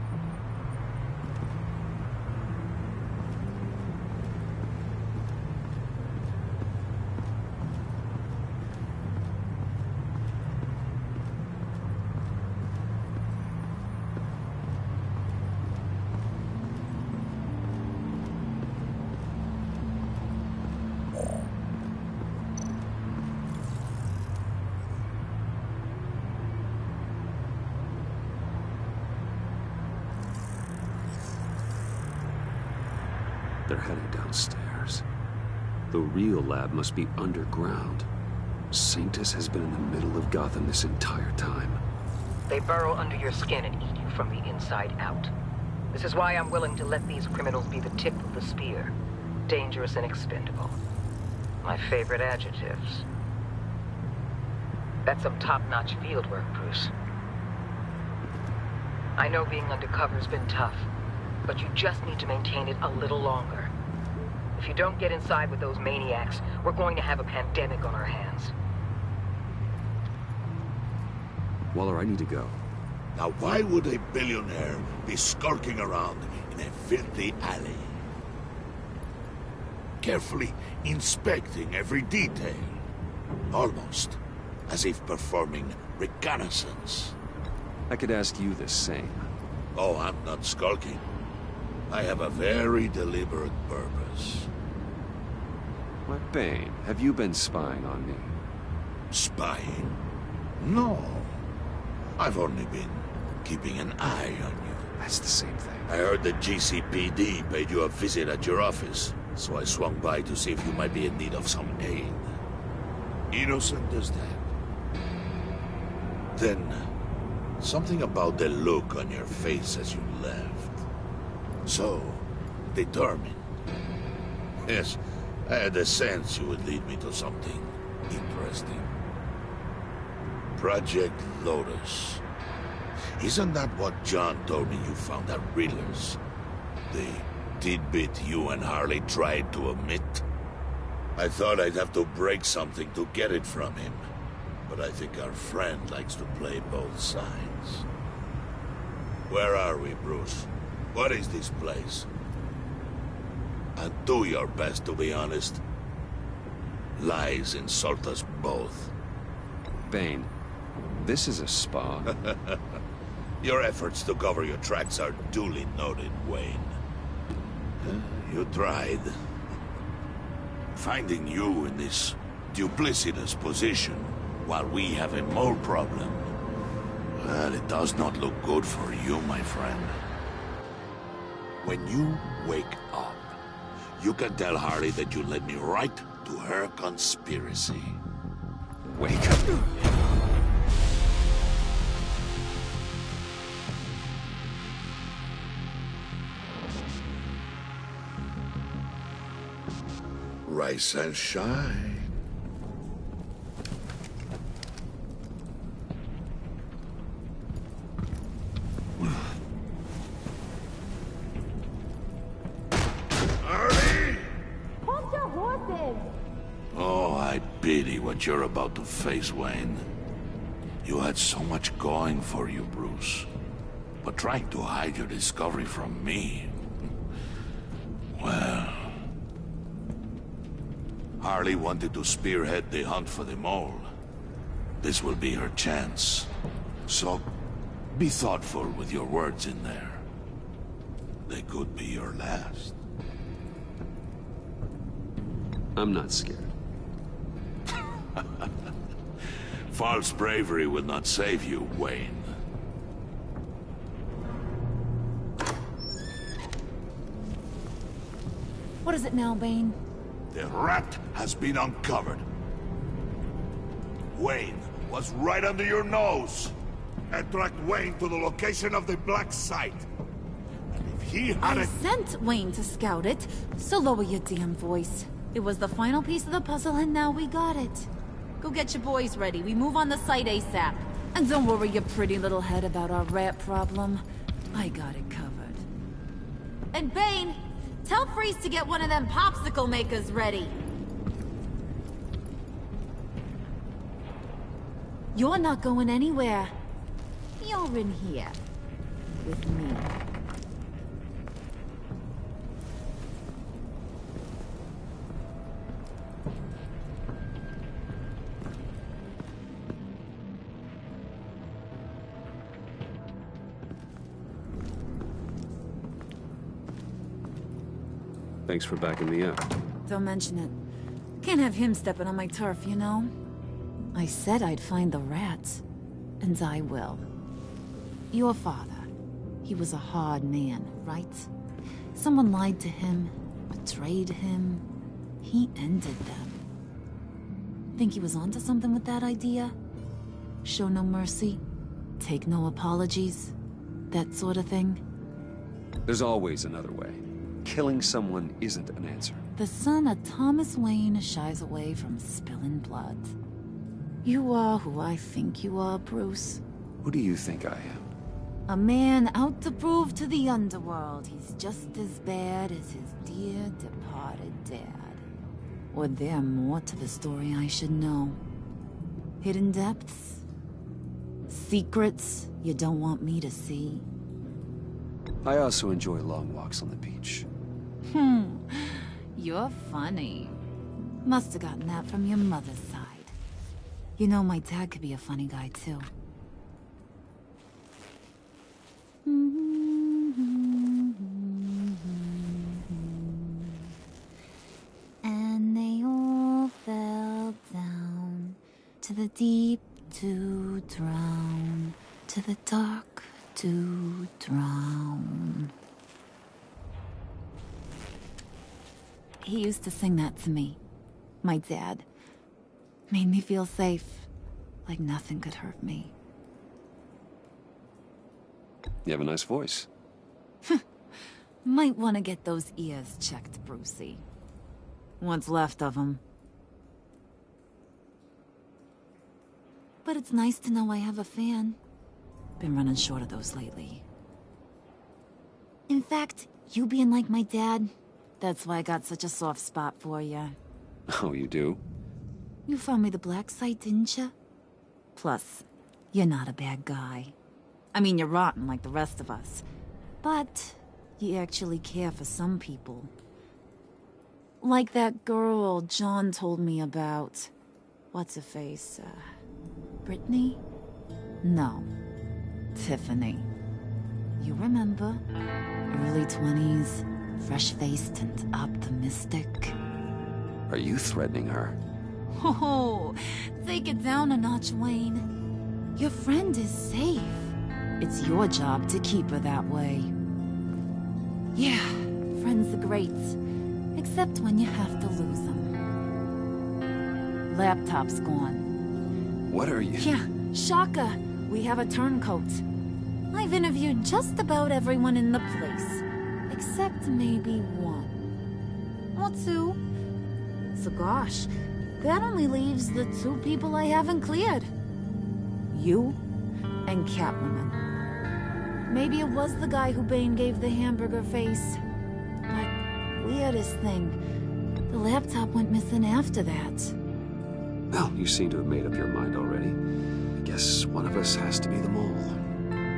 They're heading downstairs. The real lab must be underground. Sanctus has been in the middle of Gotham this entire time. They burrow under your skin and eat you from the inside out. This is why I'm willing to let these criminals be the tip of the spear. Dangerous and expendable. My favorite adjectives. That's some top-notch field work, Bruce. I know being undercover's been tough, but you just need to maintain it a little longer. If you don't get inside with those maniacs, we're going to have a pandemic on our hands. Waller, I need to go. Now why would a billionaire be skulking around in a filthy alley? Carefully inspecting every detail. Almost as if performing reconnaissance. I could ask you the same. Oh, I'm not skulking. I have a very deliberate purpose. Why, Bane, have you been spying on me? Spying? No. I've only been keeping an eye on you. That's the same thing. I heard the GCPD paid you a visit at your office, so I swung by to see if you might be in need of some aid. Innocent as that. Then, something about the look on your face as you left. So, determined. Yes, I had a sense you would lead me to something interesting. Project Lotus. Isn't that what John told me you found at Riddler's? The tidbit you and Harley tried to omit? I thought I'd have to break something to get it from him. But I think our friend likes to play both sides. Where are we, Bruce? What is this place? And do your best to be honest. Lies insult us both. Bane, this is a spa. Your efforts to cover your tracks are duly noted, Wayne. You tried. Finding you in this duplicitous position while we have a mole problem. Well, it does not look good for you, my friend. When you wake up, you can tell Harley that you led me right to her conspiracy. Wake up. Rise and shine. Oh, I pity what you're about to face, Wayne. You had so much going for you, Bruce. But trying to hide your discovery from me... Well... Harley wanted to spearhead the hunt for the mole. This will be her chance. So, be thoughtful with your words in there. They could be your last. I'm not scared. False bravery will not save you, Wayne. What is it now, Bane? The rat has been uncovered. Wayne was right under your nose. And tracked Wayne to the location of the black site. And if he had I sent Wayne to scout it, so lower your damn voice. It was the final piece of the puzzle, and now we got it. Go get your boys ready. We move on the site ASAP. And don't worry your pretty little head about our rat problem. I got it covered. And Bane, tell Freeze to get one of them popsicle makers ready. You're not going anywhere. You're in here. With me. Thanks for backing me up. Don't mention it. Can't have him stepping on my turf, you know? I said I'd find the rats. And I will. Your father. He was a hard man, right? Someone lied to him. betrayed him. He ended them. Think he was onto something with that idea? Show no mercy, take no apologies, that sort of thing? There's always another way. Killing someone isn't an answer. The son of Thomas Wayne shies away from spilling blood. You are who I think you are, Bruce. Who do you think I am? A man out to prove to the underworld he's just as bad as his dear departed dad. Or there more to the story I should know? Hidden depths? Secrets you don't want me to see? I also enjoy long walks on the beach. You're funny. Must have gotten that from your mother's side. You know, my dad could be a funny guy, too. And they all fell down to the deep to drown, to the dark to drown. He used to sing that to me. My dad. Made me feel safe. Like nothing could hurt me. You have a nice voice. Might want to get those ears checked, Brucey. What's left of them. But it's nice to know I have a fan. Been running short of those lately. In fact, you being like my dad, that's why I got such a soft spot for you. Oh, you do? You found me the black site, didn't you? Plus, you're not a bad guy. I mean, you're rotten like the rest of us. But you actually care for some people. Like that girl John told me about. What's her face? Brittany? No. Tiffany. You remember? Early 20s, fresh-faced and optimistic. Are you threatening her? Oh, take it down a notch, Wayne. Your friend is safe. It's your job to keep her that way. Yeah, friends are great. Except when you have to lose them. Laptop's gone. What are you? Yeah, shocker. We have a turncoat. I've interviewed just about everyone in the place. Except maybe one. Or two. So gosh, that only leaves the two people I haven't cleared. You and Catwoman. Maybe it was the guy who Bane gave the hamburger face. But weirdest thing, the laptop went missing after that. Well, you seem to have made up your mind already. I guess one of us has to be the mole.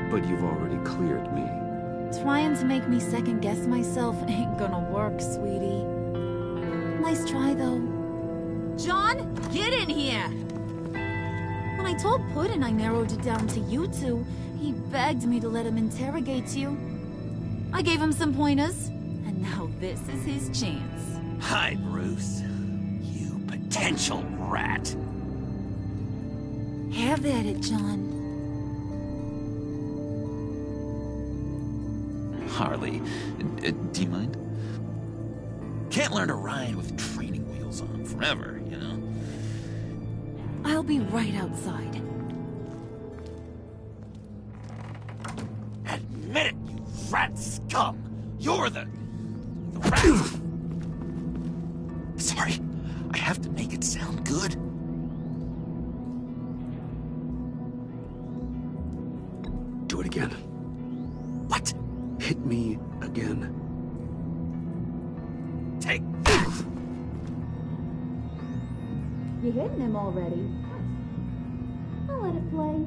But you've already cleared me. Trying to make me second-guess myself ain't gonna work, sweetie. Nice try, though. John, get in here! When I told Puddin' I narrowed it down to you two, he begged me to let him interrogate you. I gave him some pointers, and now this is his chance. Hi, Bruce. You potential rat. Have at it, John. Harley, do you mind? Can't learn to ride with training wheels on forever, you know? I'll be right outside. Admit it, you rat scum! You're the rat! Sorry, I have to make it sound good. Do it again. What? Hit me again. Take that! You're hitting him already. I'll let it play.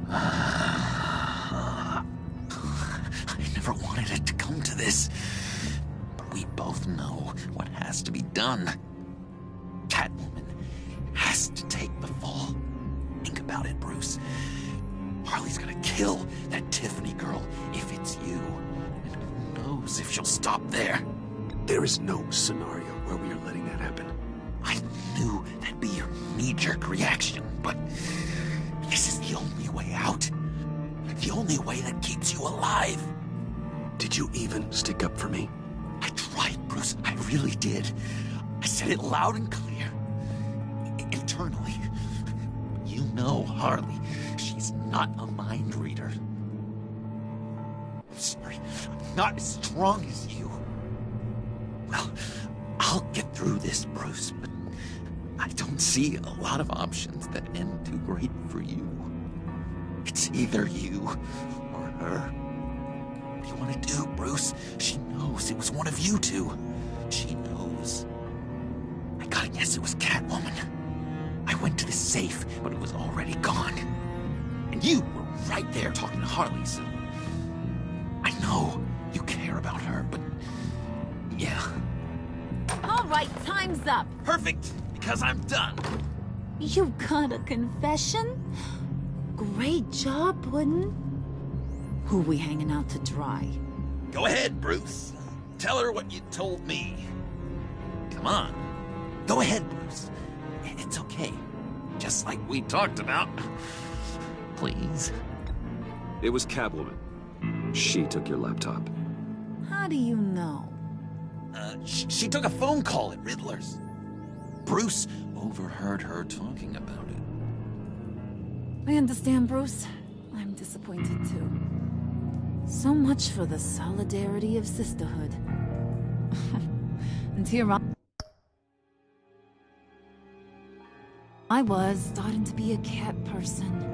I never wanted it to come to this. But we both know what has to be done. Catwoman has to take the fall. Think about it, Bruce. Harley's gonna kill that Tiffany girl if it's you. And who knows if she'll stop there. There is no scenario where we are letting that happen. I knew that'd be your knee-jerk reaction, but this is the only way out. The only way that keeps you alive. Did you even stick up for me? I tried, Bruce. I really did. I said it loud and clear. Internally. You know Harley. She's not a mind reader. I'm sorry. I'm not as strong as you. Well, I'll get through this, Bruce, but I don't see a lot of options that end too great for you. It's either you or her. What do you want to do, Bruce? She knows it was one of you two. She knows. I gotta guess it was Catwoman. I went to the safe, but it was already gone. And you were right there talking to Harley, so... I know you care about her, but... yeah. All right, time's up. Perfect, because I'm done. You got a confession? Great job, Puddin'. Who we hanging out to dry? Go ahead, Bruce. Tell her what you told me. Come on. Go ahead, Bruce. It's okay. Just like we talked about. Please. It was Catwoman. She took your laptop. How do you know? She took a phone call at Riddler's. Bruce overheard her talking about it. I understand, Bruce. I'm disappointed too. So much for the solidarity of sisterhood. And here I was starting to be a cat person.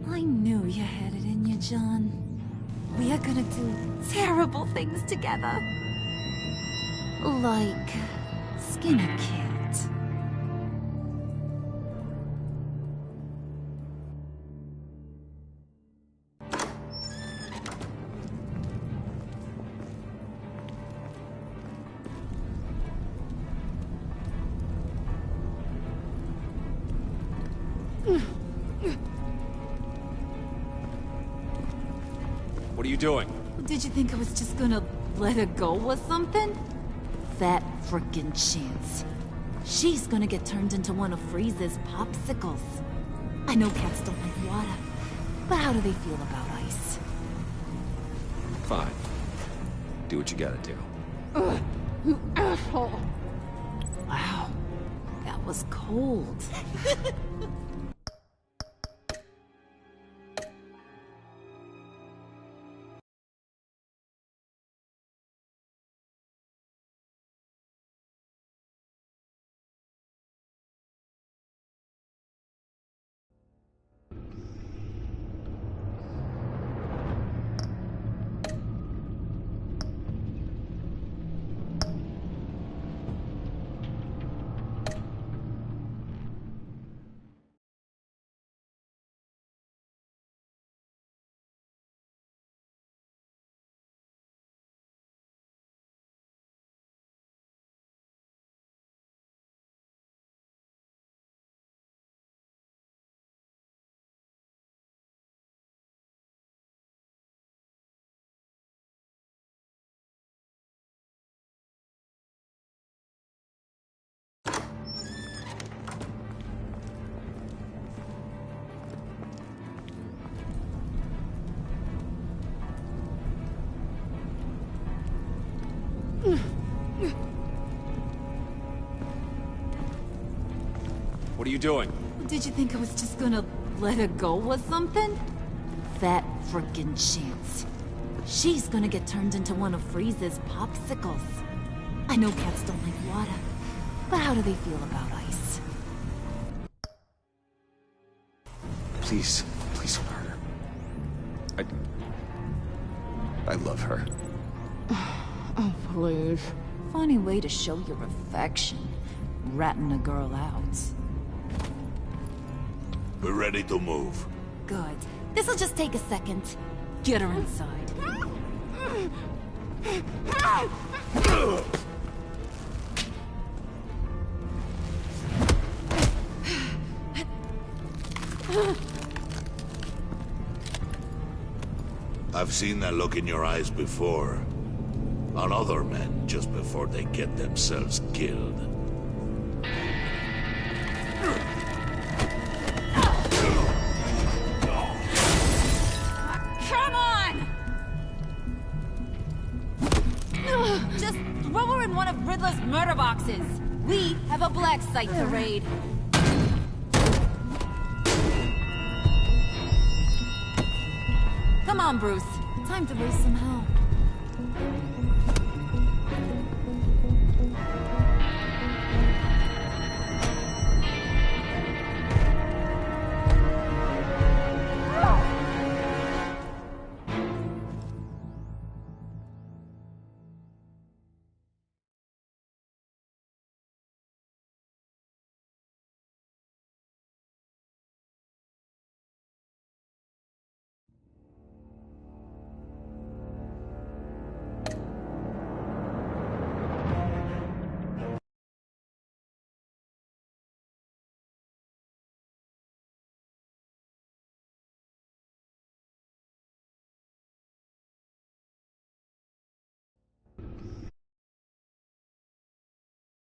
I knew you had it in you, John. We are gonna do terrible things together. Like skin a cat. What are you doing? Did you think I was just gonna let her go or something? That frickin' chance. She's gonna get turned into one of Freeze's popsicles. I know cats don't like water, but how do they feel about ice? Fine. Do what you gotta do. Ugh, you asshole! Wow, that was cold. What are you doing? Did you think I was just gonna let her go or something? That frickin' chance. She's gonna get turned into one of Freeze's popsicles. I know cats don't like water, but how do they feel about ice? Please, please don't hurt her. I love her. Oh, please. Funny way to show your affection. Ratting a girl out. We're ready to move. Good. This'll just take a second. Get her inside. I've seen that look in your eyes before. On other men, just before they get themselves killed. Come on! murder boxes. We have a black site to raid. Come on, Bruce. Time to raise some hell.